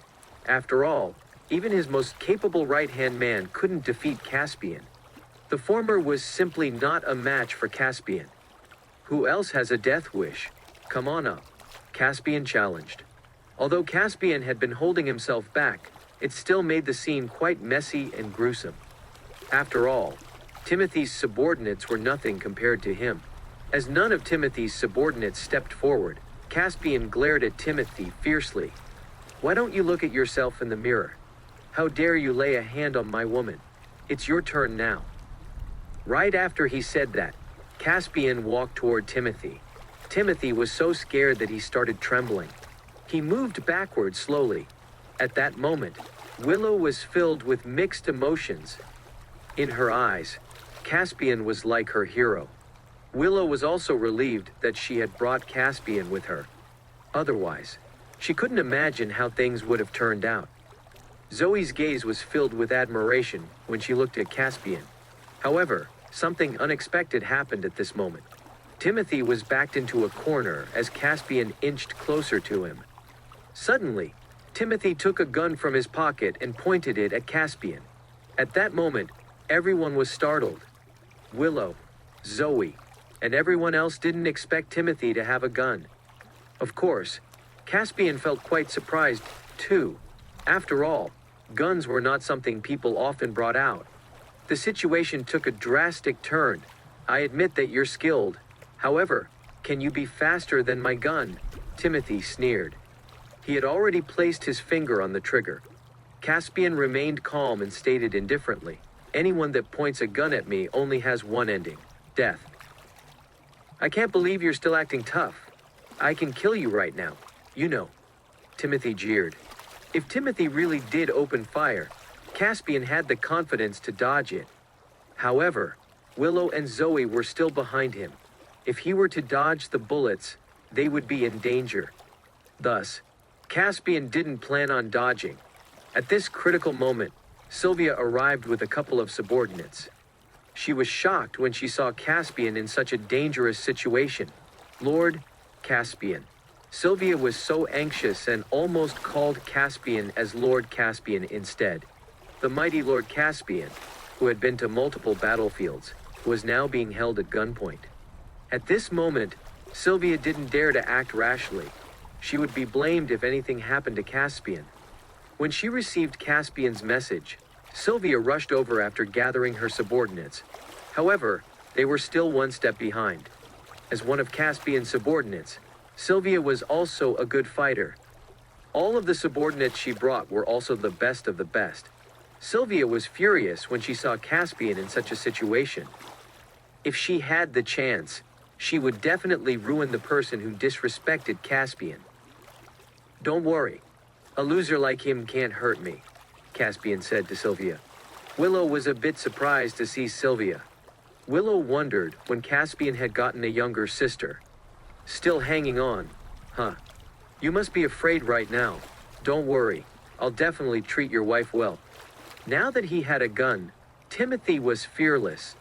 After all, even his most capable right-hand man couldn't defeat Caspian. The former was simply not a match for Caspian. "Who else has a death wish? Come on up," Caspian challenged. Although Caspian had been holding himself back, it still made the scene quite messy and gruesome. After all, Timothy's subordinates were nothing compared to him. As none of Timothy's subordinates stepped forward, Caspian glared at Timothy fiercely. "Why don't you look at yourself in the mirror? How dare you lay a hand on my woman? It's your turn now." Right after he said that, Caspian walked toward Timothy. Timothy was so scared that he started trembling. He moved backward slowly. At that moment, Willow was filled with mixed emotions. In her eyes, Caspian was like her hero. Willow was also relieved that she had brought Caspian with her. Otherwise, she couldn't imagine how things would have turned out. Zoe's gaze was filled with admiration when she looked at Caspian. However, something unexpected happened at this moment. Timothy was backed into a corner as Caspian inched closer to him. Suddenly, Timothy took a gun from his pocket and pointed it at Caspian. At that moment, everyone was startled. Willow, Zoe, and everyone else didn't expect Timothy to have a gun. Of course, Caspian felt quite surprised, too. After all, guns were not something people often brought out. The situation took a drastic turn. "I admit that you're skilled. However, can you be faster than my gun?" Timothy sneered. He had already placed his finger on the trigger. Caspian remained calm and stated indifferently, "Anyone that points a gun at me only has one ending: death." "I can't believe you're still acting tough. I can kill you right now, you know." Timothy jeered. If Timothy really did open fire, Caspian had the confidence to dodge it. However, Willow and Zoe were still behind him. If he were to dodge the bullets, they would be in danger. Thus, Caspian didn't plan on dodging. At this critical moment, Sylvia arrived with a couple of subordinates. She was shocked when she saw Caspian in such a dangerous situation. "Lord Caspian." Sylvia was so anxious and almost called Caspian as Lord Caspian instead. The mighty Lord Caspian, who had been to multiple battlefields, was now being held at gunpoint. At this moment, Sylvia didn't dare to act rashly. She would be blamed if anything happened to Caspian. When she received Caspian's message, Sylvia rushed over after gathering her subordinates. However, they were still one step behind. As one of Caspian's subordinates, Sylvia was also a good fighter. All of the subordinates she brought were also the best of the best. Sylvia was furious when she saw Caspian in such a situation. If she had the chance, she would definitely ruin the person who disrespected Caspian. "Don't worry. A loser like him can't hurt me," Caspian said to Sylvia. Willow was a bit surprised to see Sylvia. Willow wondered when Caspian had gotten a younger sister. "Still hanging on, huh? You must be afraid right now. Don't worry, I'll definitely treat your wife well." Now that he had a gun, Timothy was fearless.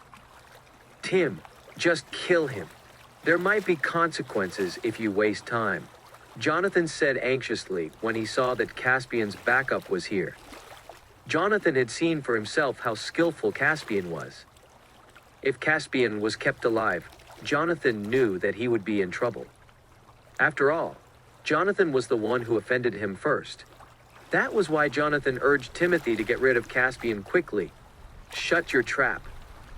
"Tim, just kill him. There might be consequences if you waste time," Jonathan said anxiously when he saw that Caspian's backup was here. Jonathan had seen for himself how skillful Caspian was. If Caspian was kept alive, Jonathan knew that he would be in trouble. After all, Jonathan was the one who offended him first. That was why Jonathan urged Timothy to get rid of Caspian quickly. "Shut your trap.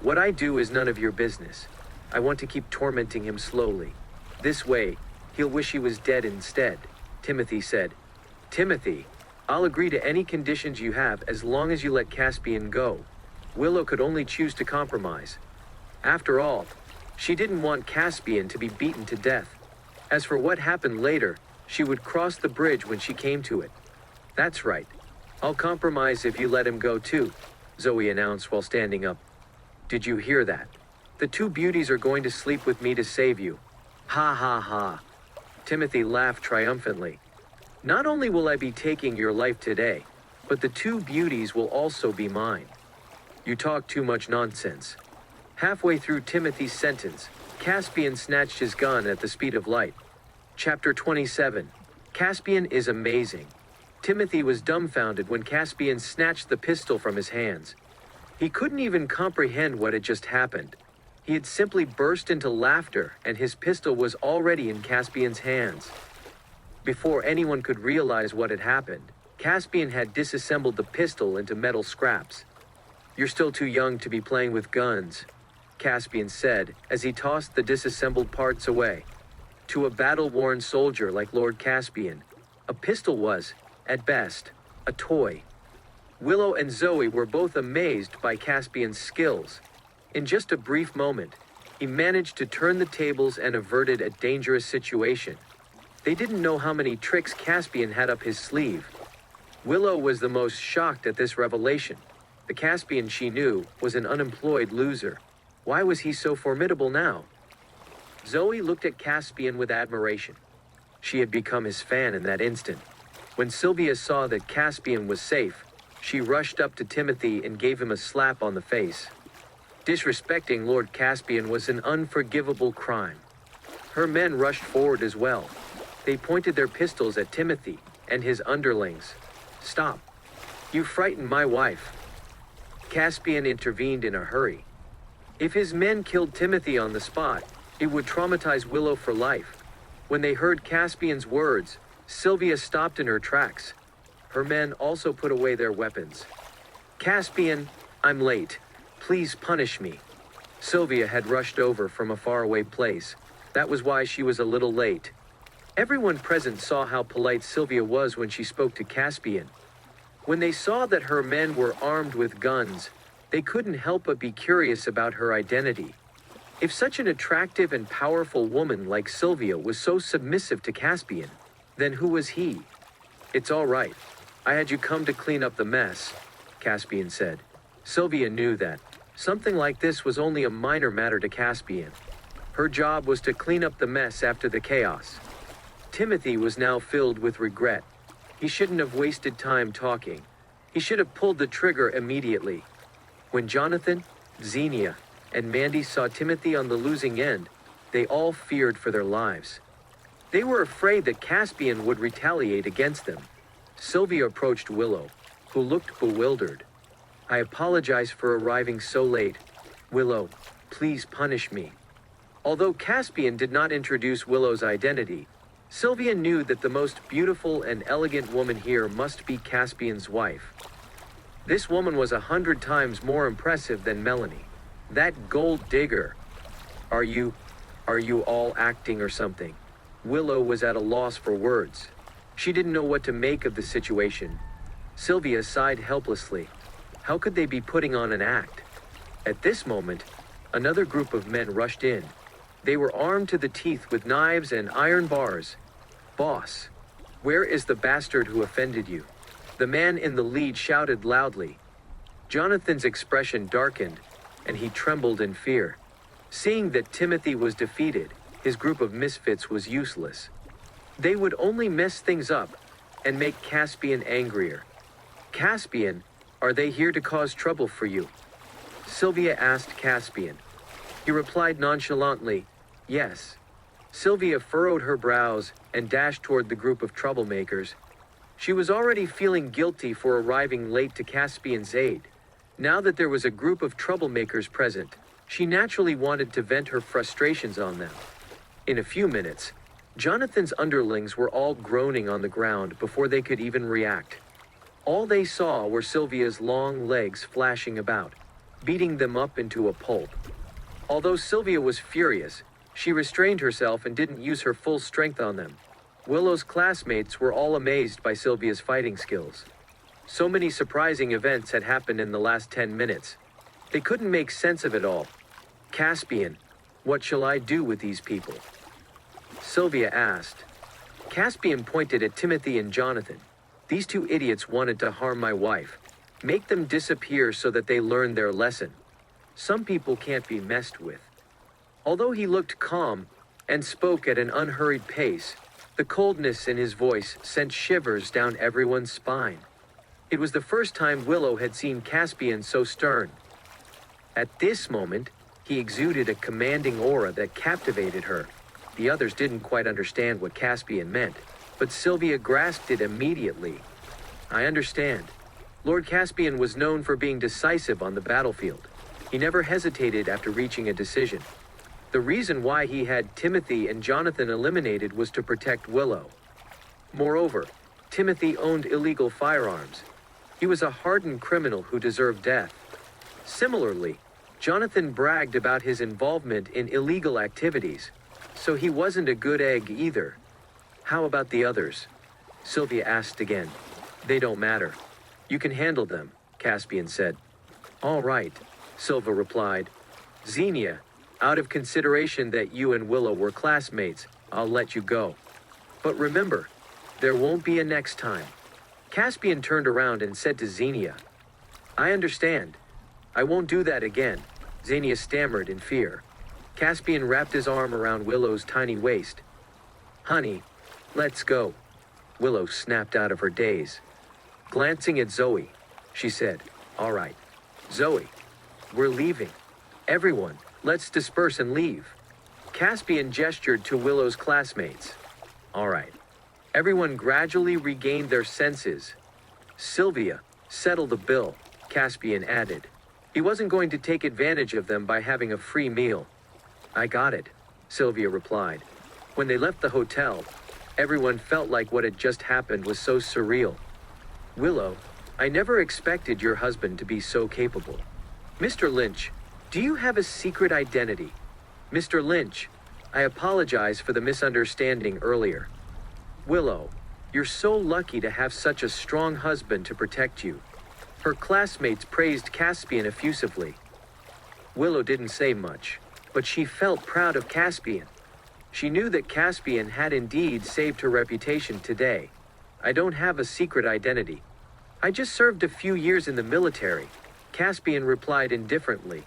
What I do is none of your business. I want to keep tormenting him slowly. This way, he'll wish he was dead instead," Timothy said. "Timothy, I'll agree to any conditions you have as long as you let Caspian go." Willow could only choose to compromise. After all, she didn't want Caspian to be beaten to death. As for what happened later, she would cross the bridge when she came to it. "That's right. I'll compromise if you let him go too," Zoe announced while standing up. "Did you hear that? The two beauties are going to sleep with me to save you." "Ha ha ha." Timothy laughed triumphantly. "Not only will I be taking your life today, but the two beauties will also be mine." "You talk too much nonsense." Halfway through Timothy's sentence, Caspian snatched his gun at the speed of light. Chapter 27. Caspian is amazing. Timothy was dumbfounded when Caspian snatched the pistol from his hands. He couldn't even comprehend what had just happened. He had simply burst into laughter and his pistol was already in Caspian's hands. Before anyone could realize what had happened, Caspian had disassembled the pistol into metal scraps. "You're still too young to be playing with guns," Caspian said as he tossed the disassembled parts away. To a battle-worn soldier like Lord Caspian, a pistol was, at best, a toy. Willow and Zoe were both amazed by Caspian's skills. In just a brief moment, he managed to turn the tables and averted a dangerous situation. They didn't know how many tricks Caspian had up his sleeve. Willow was the most shocked at this revelation. The Caspian she knew was an unemployed loser. Why was he so formidable now? Zoe looked at Caspian with admiration. She had become his fan in that instant. When Sylvia saw that Caspian was safe, she rushed up to Timothy and gave him a slap on the face. Disrespecting Lord Caspian was an unforgivable crime. Her men rushed forward as well. They pointed their pistols at Timothy and his underlings. "Stop. You frightened my wife." Caspian intervened in a hurry. If his men killed Timothy on the spot, it would traumatize Willow for life. When they heard Caspian's words, Sylvia stopped in her tracks. Her men also put away their weapons. "Caspian, I'm late. Please punish me." Sylvia had rushed over from a faraway place. That was why she was a little late. Everyone present saw how polite Sylvia was when she spoke to Caspian. When they saw that her men were armed with guns, they couldn't help but be curious about her identity. If such an attractive and powerful woman like Sylvia was so submissive to Caspian, then who was he? "It's all right. I had you come to clean up the mess," Caspian said. Sylvia knew that something like this was only a minor matter to Caspian. Her job was to clean up the mess after the chaos. Timothy was now filled with regret. He shouldn't have wasted time talking. He should have pulled the trigger immediately. When Jonathan, Xenia, and Mandy saw Timothy on the losing end, they all feared for their lives. They were afraid that Caspian would retaliate against them. Sylvia approached Willow, who looked bewildered. "I apologize for arriving so late. Willow, please punish me." Although Caspian did not introduce Willow's identity, Sylvia knew that the most beautiful and elegant woman here must be Caspian's wife. This woman was 100 times more impressive than Melanie. That gold digger. Are you all acting or something?" Willow was at a loss for words. She didn't know what to make of the situation. Sylvia sighed helplessly. How could they be putting on an act? At this moment, another group of men rushed in. They were armed to the teeth with knives and iron bars. "Boss, where is the bastard who offended you?" The man in the lead shouted loudly. Jonathan's expression darkened, and he trembled in fear. Seeing that Timothy was defeated, his group of misfits was useless. They would only mess things up and make Caspian angrier. "Caspian, are they here to cause trouble for you?" Sylvia asked Caspian. He replied nonchalantly, "Yes." Sylvia furrowed her brows and dashed toward the group of troublemakers. She was already feeling guilty for arriving late to Caspian's aid. Now that there was a group of troublemakers present, she naturally wanted to vent her frustrations on them. In a few minutes, Jonathan's underlings were all groaning on the ground before they could even react. All they saw were Sylvia's long legs flashing about, beating them up into a pulp. Although Sylvia was furious, she restrained herself and didn't use her full strength on them. Willow's classmates were all amazed by Sylvia's fighting skills. So many surprising events had happened in the last 10 minutes. They couldn't make sense of it all. "Caspian, what shall I do with these people?" Sylvia asked. Caspian pointed at Timothy and Jonathan. "These two idiots wanted to harm my wife. Make them disappear so that they learn their lesson. Some people can't be messed with." Although he looked calm and spoke at an unhurried pace, the coldness in his voice sent shivers down everyone's spine. It was the first time Willow had seen Caspian so stern. At this moment, he exuded a commanding aura that captivated her. The others didn't quite understand what Caspian meant, but Sylvia grasped it immediately. "I understand." Lord Caspian was known for being decisive on the battlefield. He never hesitated after reaching a decision. The reason why he had Timothy and Jonathan eliminated was to protect Willow. Moreover, Timothy owned illegal firearms. He was a hardened criminal who deserved death. Similarly, Jonathan bragged about his involvement in illegal activities, so he wasn't a good egg either. "How about the others?" Sylvia asked again. "They don't matter. You can handle them," Caspian said. "All right," Sylvia replied. "Xenia, out of consideration that you and Willow were classmates, I'll let you go. But remember, there won't be a next time." Caspian turned around and said to Xenia, "I understand. I won't do that again," Xenia stammered in fear. Caspian wrapped his arm around Willow's tiny waist. "Honey, let's go." Willow snapped out of her daze. Glancing at Zoe, she said, "All right. Zoe, we're leaving. Everyone, let's disperse and leave." Caspian gestured to Willow's classmates. "All right." Everyone gradually regained their senses. "Sylvia, settle the bill," Caspian added. He wasn't going to take advantage of them by having a free meal. "I got it," Sylvia replied. When they left the hotel, everyone felt like what had just happened was so surreal. "Willow, I never expected your husband to be so capable. Mr. Lynch, do you have a secret identity?" "Mr. Lynch, I apologize for the misunderstanding earlier." "Willow, You're so lucky to have such a strong husband to protect you." Her classmates praised Caspian effusively. Willow didn't say much, but she felt proud of Caspian. She knew that Caspian had indeed saved her reputation today. "I don't have a secret identity. I just served a few years in the military," Caspian replied indifferently.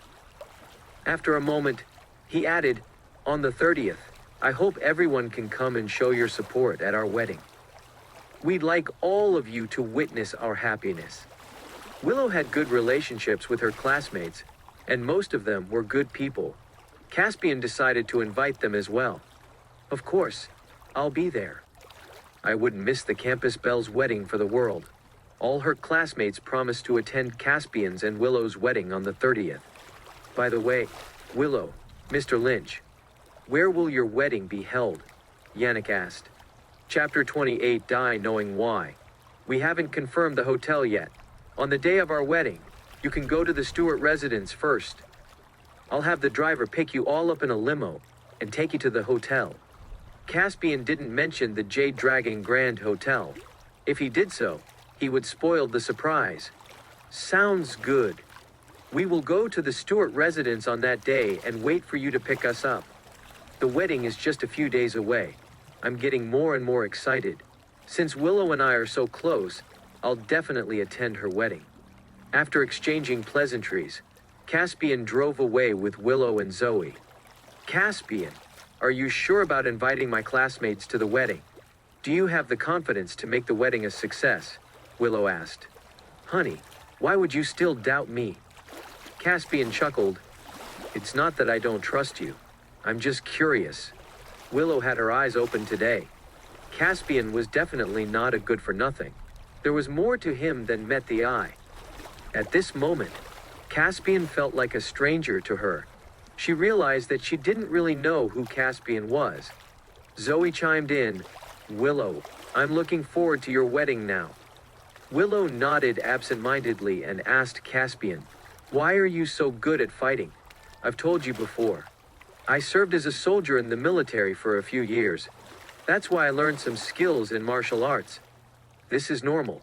After a moment, he added, "On the 30th, I hope everyone can come and show your support at our wedding. We'd like all of you to witness our happiness." Willow had good relationships with her classmates, and most of them were good people. Caspian decided to invite them as well. "Of course, I'll be there." "I wouldn't miss the campus belle's wedding for the world." All her classmates promised to attend Caspian's and Willow's wedding on the 30th. "By the way, Willow, Mr. Lynch, where will your wedding be held?" Yannick asked. Chapter 28. Die Knowing Why. "We haven't confirmed the hotel yet. On the day of our wedding, you can go to the Stewart residence first. I'll have the driver pick you all up in a limo and take you to the hotel." Caspian didn't mention the Jade Dragon Grand Hotel. If he did so, he would spoil the surprise. "Sounds good. We will go to the Stewart residence on that day and wait for you to pick us up. The wedding is just a few days away. I'm getting more and more excited. Since Willow and I are so close, I'll definitely attend her wedding." After exchanging pleasantries, Caspian drove away with Willow and Zoe. "Caspian, are you sure about inviting my classmates to the wedding? Do you have the confidence to make the wedding a success?" Willow asked. "Honey, why would you still doubt me?" Caspian chuckled. "It's not that I don't trust you. I'm just curious." Willow had her eyes open today. Caspian was definitely not a good-for-nothing. There was more to him than met the eye. At this moment, Caspian felt like a stranger to her. She realized that she didn't really know who Caspian was. Zoe chimed in, "Willow, I'm looking forward to your wedding now." Willow nodded absent-mindedly and asked Caspian, "Why are you so good at fighting?" "I've told you before. I served as a soldier in the military for a few years. That's why I learned some skills in martial arts. This is normal.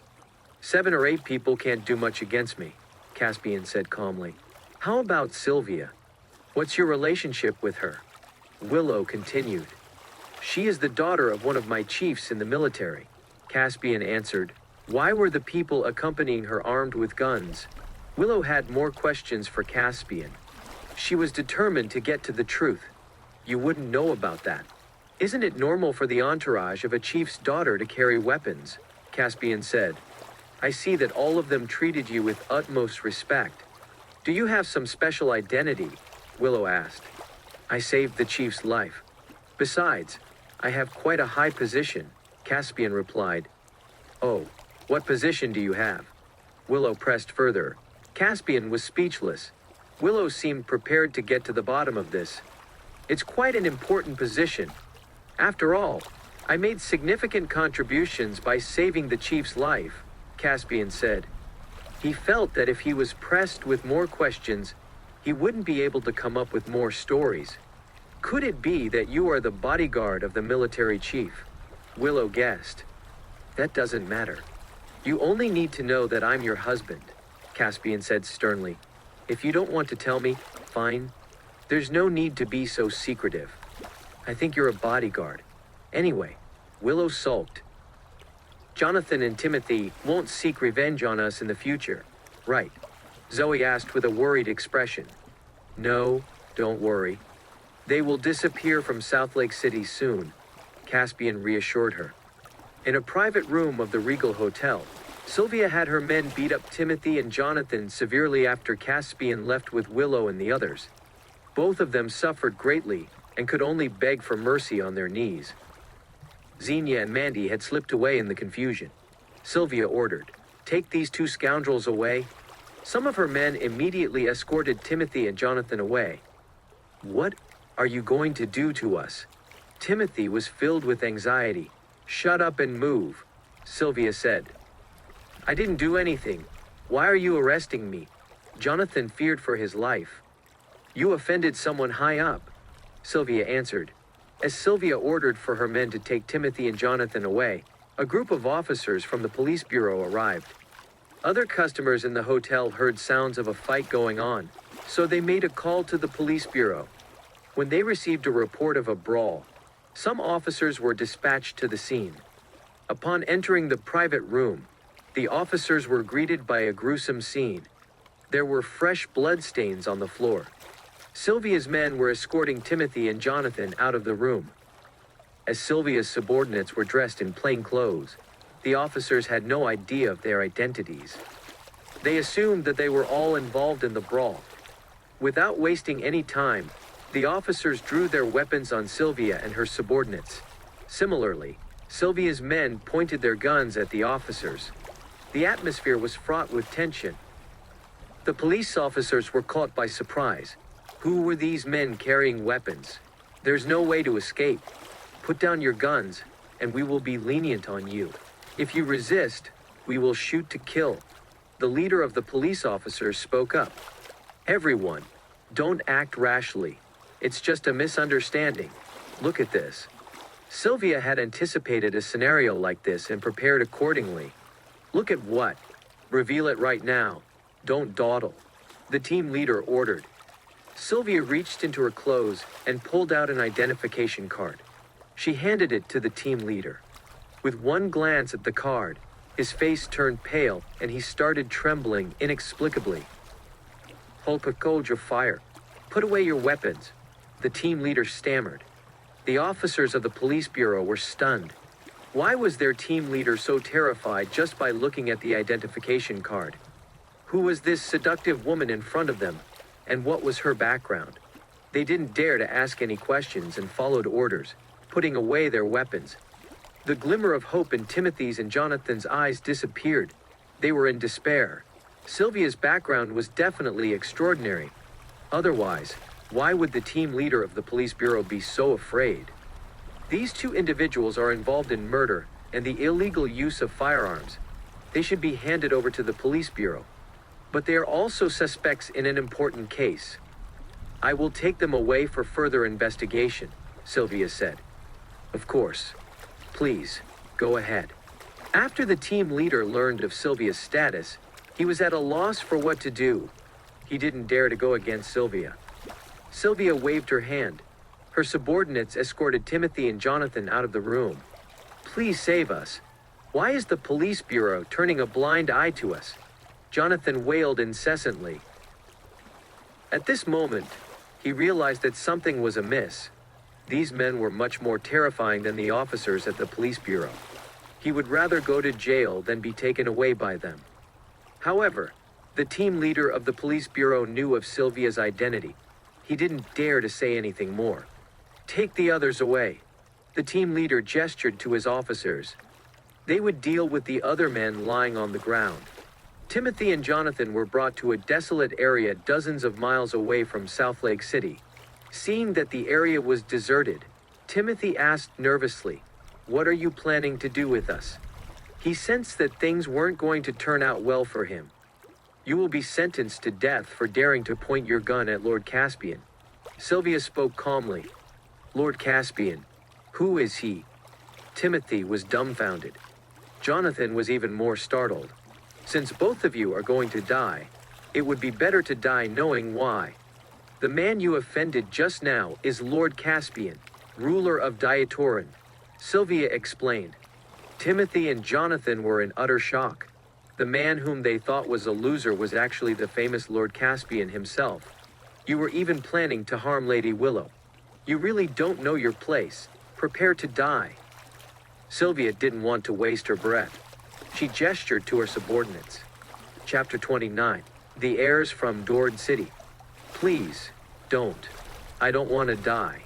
7 or 8 people can't do much against me," Caspian said calmly. "How about Sylvia? What's your relationship with her?" Willow continued. "She is the daughter of one of my chiefs in the military," Caspian answered. "Why were the people accompanying her armed with guns?" Willow had more questions for Caspian. She was determined to get to the truth. "You wouldn't know about that. Isn't it normal for the entourage of a chief's daughter to carry weapons?" Caspian said. "I see that all of them treated you with utmost respect. Do you have some special identity?" Willow asked. "I saved the chief's life. Besides, I have quite a high position," Caspian replied. "Oh, what position do you have?" Willow pressed further. Caspian was speechless. Willow seemed prepared to get to the bottom of this. "It's quite an important position. After all, I made significant contributions by saving the chief's life," Caspian said. He felt that if he was pressed with more questions, he wouldn't be able to come up with more stories. "Could it be that you are the bodyguard of the military chief?" Willow guessed. "That doesn't matter. You only need to know that I'm your husband," Caspian said sternly. "If you don't want to tell me, fine. There's no need to be so secretive. I think you're a bodyguard. Anyway," Willow sulked. "Jonathan and Timothy won't seek revenge on us in the future, right?" Zoe asked with a worried expression. "No, don't worry. They will disappear from South Lake City soon," Caspian reassured her. In a private room of the Regal Hotel, Sylvia had her men beat up Timothy and Jonathan severely after Caspian left with Willow and the others. Both of them suffered greatly and could only beg for mercy on their knees. Xenia and Mandy had slipped away in the confusion. Sylvia ordered, "Take these 2 scoundrels away." Some of her men immediately escorted Timothy and Jonathan away. "What are you going to do to us?" Timothy was filled with anxiety. "Shut up and move," Sylvia said. "I didn't do anything. Why are you arresting me?" Jonathan feared for his life. "You offended someone high up," Sylvia answered. As Sylvia ordered for her men to take Timothy and Jonathan away, A group of officers from the police bureau arrived. Other customers in the hotel heard sounds of a fight going on, so they made a call to the police bureau. When they received a report of a brawl, some officers were dispatched to the scene. Upon entering the private room, the officers were greeted by a gruesome scene. There were fresh bloodstains on the floor. Sylvia's men were escorting Timothy and Jonathan out of the room. As Sylvia's subordinates were dressed in plain clothes, the officers had no idea of their identities. They assumed that they were all involved in the brawl. Without wasting any time, the officers drew their weapons on Sylvia and her subordinates. Similarly, Sylvia's men pointed their guns at the officers. The atmosphere was fraught with tension. The police officers were caught by surprise. Who were these men carrying weapons? There's no way to escape. Put down your guns, and we will be lenient on you. If you resist, we will shoot to kill. The leader of the police officers spoke up. Everyone, don't act rashly. It's just a misunderstanding. Look at this. Sylvia had anticipated a scenario like this and prepared accordingly. Look at what? Reveal it right now. Don't dawdle. The team leader ordered. Sylvia reached into her clothes and pulled out an identification card. She handed it to the team leader. With one glance at the card, his face turned pale and he started trembling inexplicably. Hold your fire. Put away your weapons, the team leader stammered. The officers of the police bureau were stunned. Why was their team leader so terrified just by looking at the identification card? Who was this seductive woman in front of them, and what was her background? They didn't dare to ask any questions and followed orders, putting away their weapons. The glimmer of hope in Timothy's and Jonathan's eyes disappeared. They were in despair. Sylvia's background was definitely extraordinary. Otherwise, why would the team leader of the police bureau be so afraid? These two individuals are involved in murder and the illegal use of firearms. They should be handed over to the police bureau. But they are also suspects in an important case. I will take them away for further investigation, Sylvia said. Of course. Please, go ahead. After the team leader learned of Sylvia's status, he was at a loss for what to do. He didn't dare to go against Sylvia. Sylvia waved her hand. Her subordinates escorted Timothy and Jonathan out of the room. Please save us. Why is the police bureau turning a blind eye to us? Jonathan wailed incessantly. At this moment, he realized that something was amiss. These men were much more terrifying than the officers at the police bureau. He would rather go to jail than be taken away by them. However, the team leader of the police bureau knew of Sylvia's identity. He didn't dare to say anything more. Take the others away. The team leader gestured to his officers. They would deal with the other men lying on the ground. Timothy and Jonathan were brought to a desolate area dozens of miles away from South Lake City. Seeing that the area was deserted, Timothy asked nervously, "What are you planning to do with us?" He sensed that things weren't going to turn out well for him. "You will be sentenced to death for daring to point your gun at Lord Caspian." Sylvia spoke calmly. "Lord Caspian? Who is he?" Timothy was dumbfounded. Jonathan was even more startled. "Since both of you are going to die, it would be better to die knowing why. The man you offended just now is Lord Caspian, ruler of Diatorin," Sylvia explained. Timothy and Jonathan were in utter shock. The man whom they thought was a loser was actually the famous Lord Caspian himself. "You were even planning to harm Lady Willow. You really don't know your place. Prepare to die." Sylvia didn't want to waste her breath. She gestured to her subordinates. Chapter 29. The heirs from Dord City. "Please, don't. I don't want to die."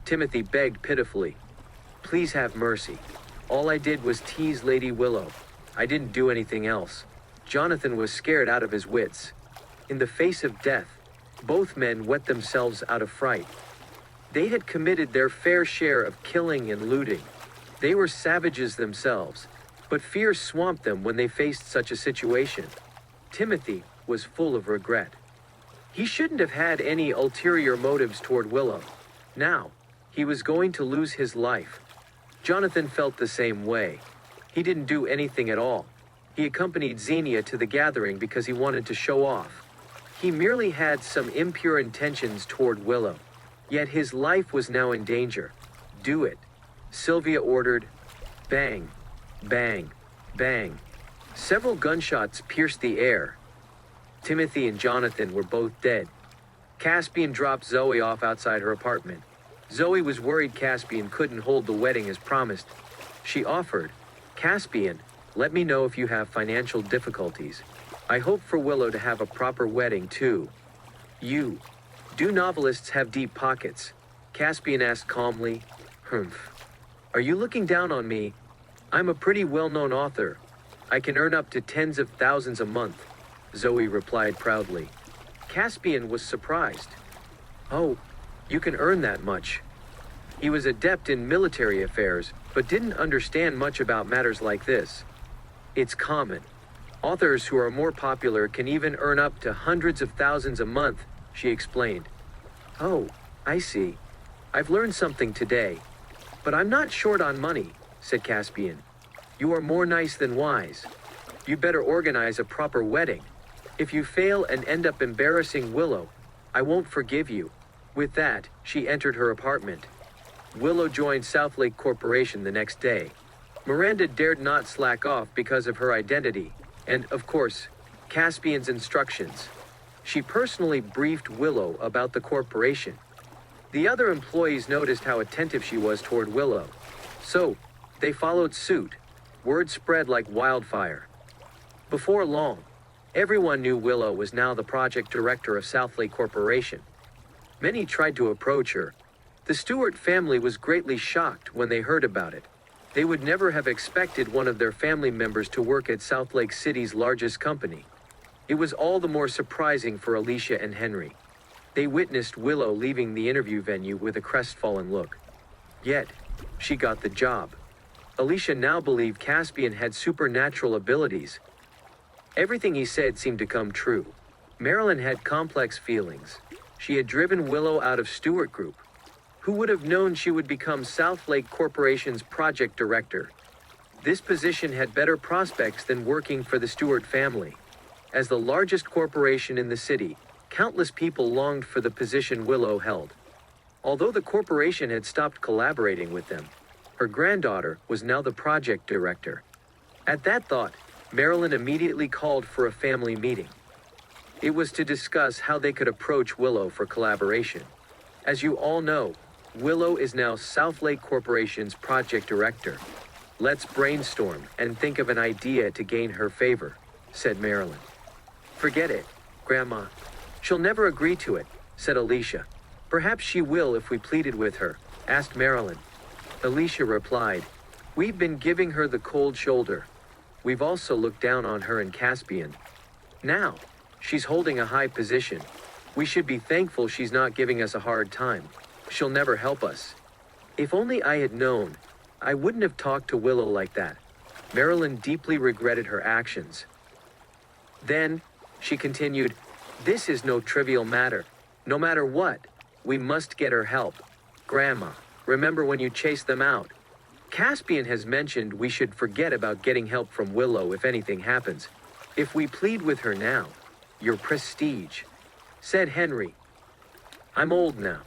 Timothy begged pitifully. "Please have mercy. All I did was tease Lady Willow. I didn't do anything else." Jonathan was scared out of his wits. In the face of death, both men wet themselves out of fright. They had committed their fair share of killing and looting. They were savages themselves, but fear swamped them when they faced such a situation. Timothy was full of regret. He shouldn't have had any ulterior motives toward Willow. Now, he was going to lose his life. Jonathan felt the same way. He didn't do anything at all. He accompanied Xenia to the gathering because he wanted to show off. He merely had some impure intentions toward Willow. Yet his life was now in danger. Do it, Sylvia ordered. Bang, bang, bang. Several gunshots pierced the air. Timothy and Jonathan were both dead. Caspian dropped Zoe off outside her apartment. Zoe was worried Caspian couldn't hold the wedding as promised. She offered, "Caspian, let me know if you have financial difficulties. I hope for Willow to have a proper wedding too." Do novelists have deep pockets?" Caspian asked calmly. "Humph. Are you looking down on me? I'm a pretty well-known author. I can earn up to tens of thousands a month," Zoe replied proudly. Caspian was surprised. "Oh, you can earn that much." He was adept in military affairs, but didn't understand much about matters like this. "It's common. Authors who are more popular can even earn up to hundreds of thousands a month," she explained. "Oh, I see. I've learned something today. But I'm not short on money," said Caspian. "You are more nice than wise. You better organize a proper wedding. If you fail and end up embarrassing Willow, I won't forgive you." With that, she entered her apartment. Willow joined Southlake Corporation the next day. Miranda dared not slack off because of her identity, and, of course, Caspian's instructions. She personally briefed Willow about the corporation. The other employees noticed how attentive she was toward Willow. So, they followed suit. Word spread like wildfire. Before long, everyone knew Willow was now the project director of Southlake Corporation. Many tried to approach her. The Stewart family was greatly shocked when they heard about it. They would never have expected one of their family members to work at Southlake City's largest company. It was all the more surprising for Alicia and Henry. They witnessed Willow leaving the interview venue with a crestfallen look. Yet, she got the job. Alicia now believed Caspian had supernatural abilities. Everything he said seemed to come true. Marilyn had complex feelings. She had driven Willow out of Stewart Group. Who would have known she would become Southlake Corporation's project director? This position had better prospects than working for the Stewart family. As the largest corporation in the city, countless people longed for the position Willow held. Although the corporation had stopped collaborating with them, her granddaughter was now the project director. At that thought, Marilyn immediately called for a family meeting. It was to discuss how they could approach Willow for collaboration. As you all know, Willow is now Southlake Corporation's project director. "Let's brainstorm and think of an idea to gain her favor," said Marilyn. "Forget it, Grandma. She'll never agree to it," said Alicia. "Perhaps she will if we pleaded with her," asked Marilyn. Alicia replied, "We've been giving her the cold shoulder. We've also looked down on her and Caspian. Now, she's holding a high position. We should be thankful she's not giving us a hard time. She'll never help us. If only I had known, I wouldn't have talked to Willow like that." Marilyn deeply regretted her actions. Then, she continued, "This is no trivial matter. No matter what, we must get her help. Grandma, remember when you chased them out? Caspian has mentioned we should forget about getting help from Willow if anything happens. If we plead with her now, your prestige," said Henry. "I'm old now.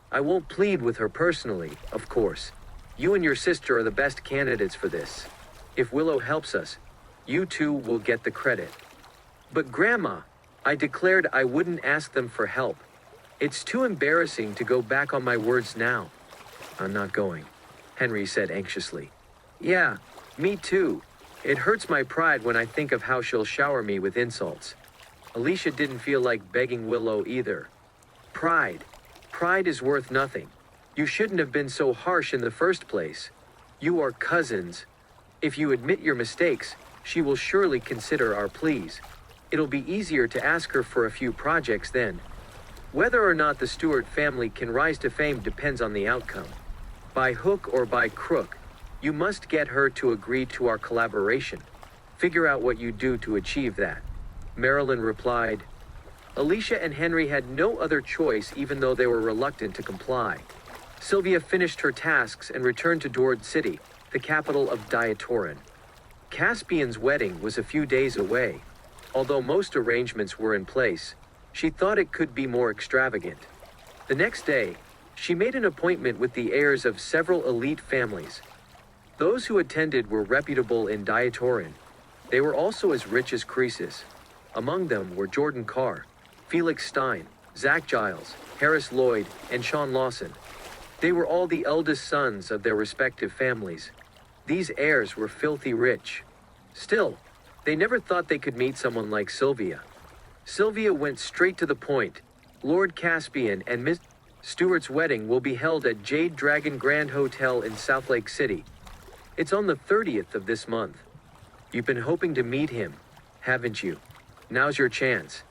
I won't plead with her personally, of course. You and your sister are the best candidates for this. If Willow helps us, you two will get the credit." "But Grandma, I declared I wouldn't ask them for help. It's too embarrassing to go back on my words now." "I'm not going," Henry said anxiously. "Yeah, me too. It hurts my pride when I think of how she'll shower me with insults." Alicia didn't feel like begging Willow either. Pride is worth nothing. You shouldn't have been so harsh in the first place. You are cousins. If you admit your mistakes, she will surely consider our pleas. It'll be easier to ask her for a few projects then. Whether or not the Stewart family can rise to fame depends on the outcome. By hook or by crook, you must get her to agree to our collaboration. Figure out what you do to achieve that," Marilyn replied. Alicia and Henry had no other choice even though they were reluctant to comply. Sylvia finished her tasks and returned to Dord City, the capital of Diatoran. Caspian's wedding was a few days away. Although most arrangements were in place, she thought it could be more extravagant. The next day, she made an appointment with the heirs of several elite families. Those who attended were reputable in Diatorin. They were also as rich as Croesus. Among them were Jordan Carr, Felix Stein, Zach Giles, Harris Lloyd, and Sean Lawson. They were all the eldest sons of their respective families. These heirs were filthy rich. Still, they never thought they could meet someone like Sylvia. Sylvia went straight to the point. Lord Caspian and Miss Stewart's wedding will be held at Jade Dragon Grand Hotel in South Lake City. It's on the 30th of this month. You've been hoping to meet him, haven't you? Now's your chance.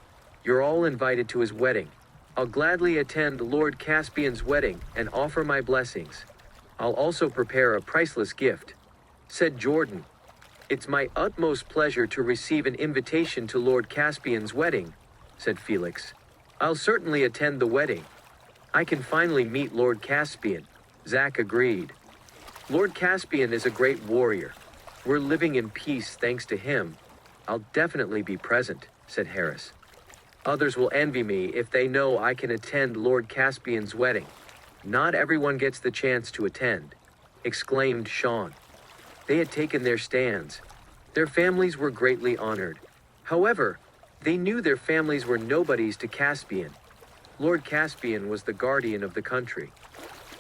You're all invited to his wedding. I'll gladly attend Lord Caspian's wedding and offer my blessings. I'll also prepare a priceless gift, said Jordan. It's my utmost pleasure to receive an invitation to Lord Caspian's wedding, said Felix. I'll certainly attend the wedding. I can finally meet Lord Caspian, Zach agreed. Lord Caspian is a great warrior. We're living in peace thanks to him. I'll definitely be present, said Harris. Others will envy me if they know I can attend Lord Caspian's wedding. Not everyone gets the chance to attend, exclaimed Sean. They had taken their stands. Their families were greatly honored. However, they knew their families were nobodies to Caspian. Lord Caspian was the guardian of the country.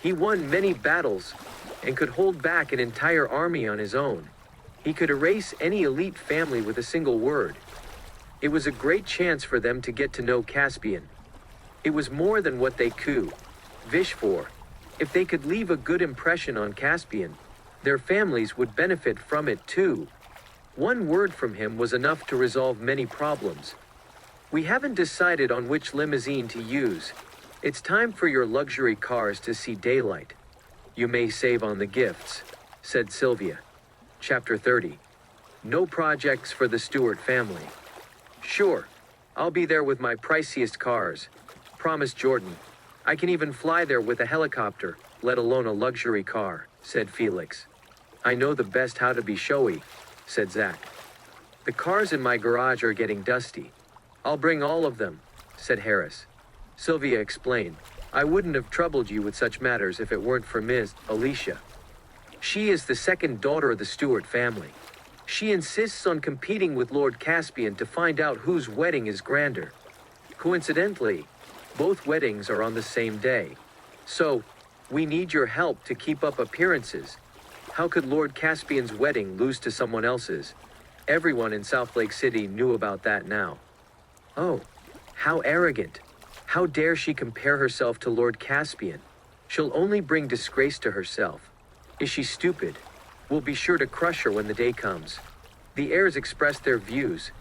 He won many battles and could hold back an entire army on his own. He could erase any elite family with a single word. It was a great chance for them to get to know Caspian. It was more than what they could wish for. If they could leave a good impression on Caspian, their families would benefit from it too. One word from him was enough to resolve many problems. We haven't decided on which limousine to use. It's time for your luxury cars to see daylight. You may save on the gifts, said Sylvia. Chapter 30. No projects for the Stewart family. Sure, I'll be there with my priciest cars, promised Jordan. I can even fly there with a helicopter, let alone a luxury car, said Felix. I know the best how to be showy, said Zach. The cars in my garage are getting dusty. I'll bring all of them, said Harris. Sylvia explained. I wouldn't have troubled you with such matters if it weren't for Ms. Alicia. She is the second daughter of the Stewart family. She insists on competing with Lord Caspian to find out whose wedding is grander. Coincidentally, both weddings are on the same day. So, we need your help to keep up appearances. How could Lord Caspian's wedding lose to someone else's? Everyone in South Lake City knew about that now. Oh, how arrogant. How dare she compare herself to Lord Caspian? She'll only bring disgrace to herself. Is she stupid? We'll be sure to crush her when the day comes. The heirs expressed their views.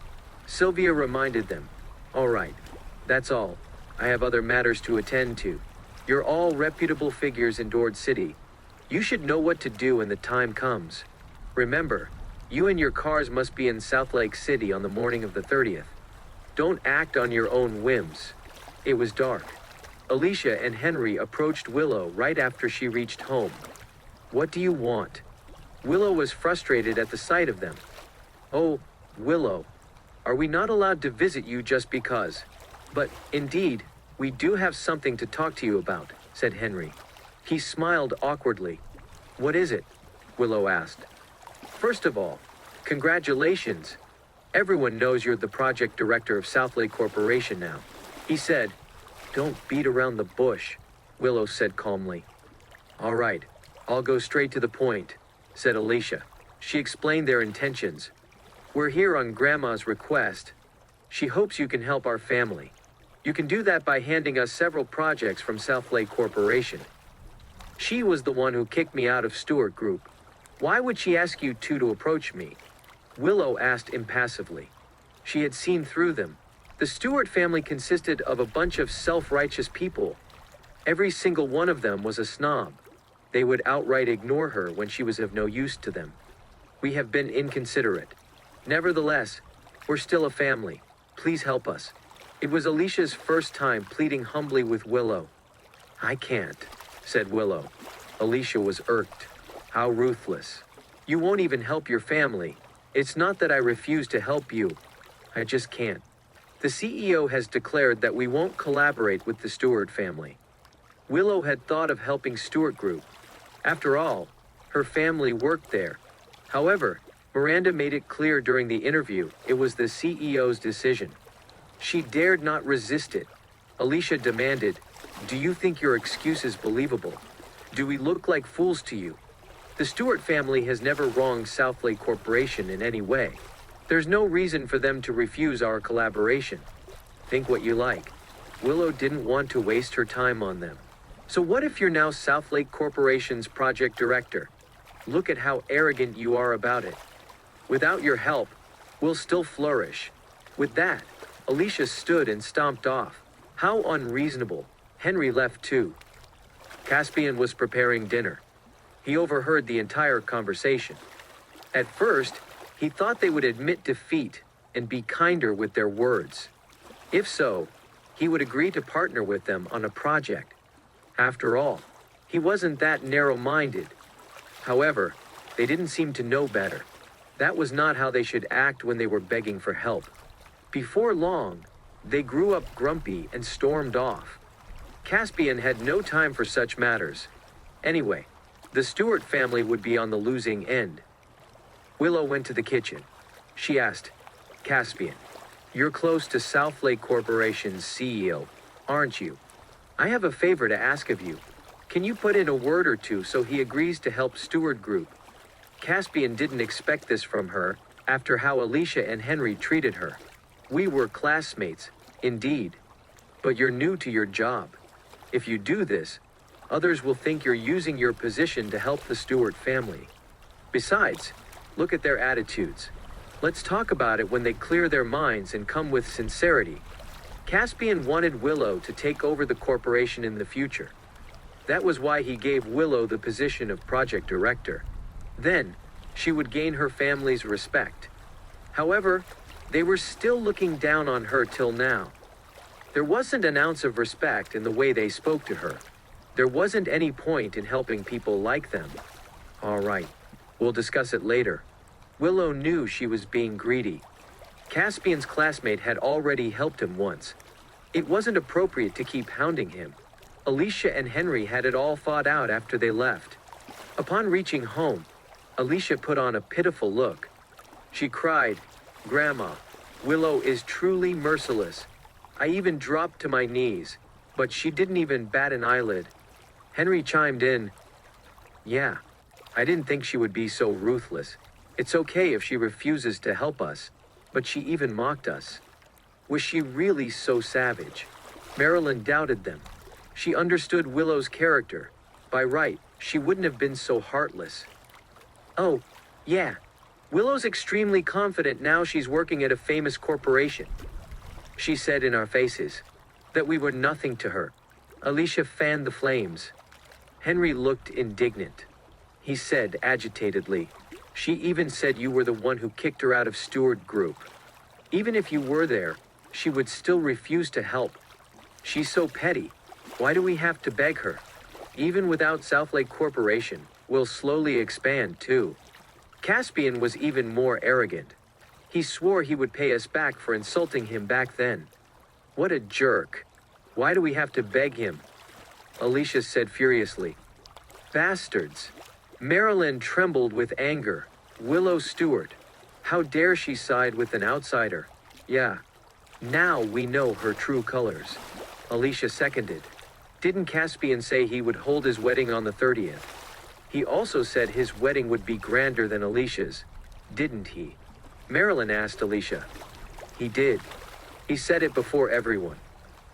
Sylvia reminded them. All right, that's all. I have other matters to attend to. You're all reputable figures in Dord City. You should know what to do when the time comes. Remember, you and your cars must be in South Lake City on the morning of the 30th. Don't act on your own whims. It was dark. Alicia and Henry approached Willow right after she reached home. What do you want? Willow was frustrated at the sight of them. Oh, Willow, are we not allowed to visit you just because? But, indeed, we do have something to talk to you about, said Henry. He smiled awkwardly. What is it? Willow asked. First of all, congratulations. Everyone knows you're the project director of South Lake Corporation now. He said. Don't beat around the bush, Willow said calmly. All right, I'll go straight to the point, said Alicia. She explained their intentions. We're here on Grandma's request. She hopes you can help our family. You can do that by handing us several projects from South Lake Corporation. She was the one who kicked me out of Stewart Group. Why would she ask you two to approach me? Willow asked impassively. She had seen through them. The Stewart family consisted of a bunch of self-righteous people. Every single one of them was a snob. They would outright ignore her when she was of no use to them. We have been inconsiderate. Nevertheless, we're still a family. Please help us. It was Alicia's first time pleading humbly with Willow. I can't, said Willow. Alicia was irked. How ruthless. You won't even help your family. It's not that I refuse to help you. I just can't. The CEO has declared that we won't collaborate with the Stewart family. Willow had thought of helping Stewart Group. After all, her family worked there. However, Miranda made it clear during the interview it was the CEO's decision. She dared not resist it. Alicia demanded, "Do you think your excuse is believable? Do we look like fools to you? The Stewart family has never wronged Southlake Corporation in any way. There's no reason for them to refuse our collaboration. Think what you like." Willow didn't want to waste her time on them. "So what if you're now Southlake Corporation's project director? Look at how arrogant you are about it. Without your help, we'll still flourish." With that, Alicia stood and stomped off. How unreasonable. Henry left too. Caspian was preparing dinner. He overheard the entire conversation. At first, he thought they would admit defeat and be kinder with their words. If so, he would agree to partner with them on a project. After all, he wasn't that narrow-minded. However, they didn't seem to know better. That was not how they should act when they were begging for help. Before long, they grew up grumpy and stormed off. Caspian had no time for such matters. Anyway, the Stewart family would be on the losing end. Willow went to the kitchen. She asked, "Caspian, you're close to Southlake Corporation's CEO, aren't you? I have a favor to ask of you. Can you put in a word or two so he agrees to help Stewart Group?" Caspian didn't expect this from her after how Alicia and Henry treated her. "We were classmates, indeed. But you're new to your job. If you do this, others will think you're using your position to help the Stewart family. Besides, look at their attitudes. Let's talk about it when they clear their minds and come with sincerity." Caspian wanted Willow to take over the corporation in the future. That was why he gave Willow the position of project director. Then, she would gain her family's respect. However, they were still looking down on her till now. There wasn't an ounce of respect in the way they spoke to her. There wasn't any point in helping people like them. All right, we'll discuss it later. Willow knew she was being greedy. Caspian's classmate had already helped him once. It wasn't appropriate to keep hounding him. Alicia and Henry had it all thought out after they left. Upon reaching home, Alicia put on a pitiful look. She cried, "Grandma, Willow is truly merciless. I even dropped to my knees, but she didn't even bat an eyelid." Henry chimed in, "Yeah, I didn't think she would be so ruthless. It's okay if she refuses to help us, but she even mocked us. Was she really so savage?" Marilyn doubted them. She understood Willow's character. By right, she wouldn't have been so heartless. "Oh, yeah. Willow's extremely confident now she's working at a famous corporation. She said in our faces that we were nothing to her." Alicia fanned the flames. Henry looked indignant. He said agitatedly, "She even said you were the one who kicked her out of Stewart Group. Even if you were there, she would still refuse to help. She's so petty. Why do we have to beg her? Even without Southlake Corporation, we'll slowly expand too." Caspian was even more arrogant. He swore he would pay us back for insulting him back then. What a jerk. Why do we have to beg him? Alicia said furiously. "Bastards." Marilyn trembled with anger. Willow Stewart. How dare she side with an outsider? Yeah. Now we know her true colors. Alicia seconded. Didn't Caspian say he would hold his wedding on the 30th? He also said his wedding would be grander than Alicia's, didn't he? Marilyn asked Alicia. He did. He said it before everyone.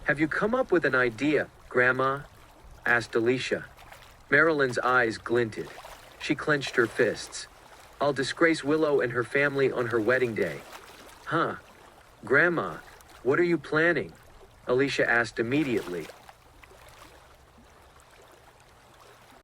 "Have you come up with an idea, Grandma?" asked Alicia. Marilyn's eyes glinted. She clenched her fists. "I'll disgrace Willow and her family on her wedding day." "Huh? Grandma, what are you planning?" Alicia asked immediately.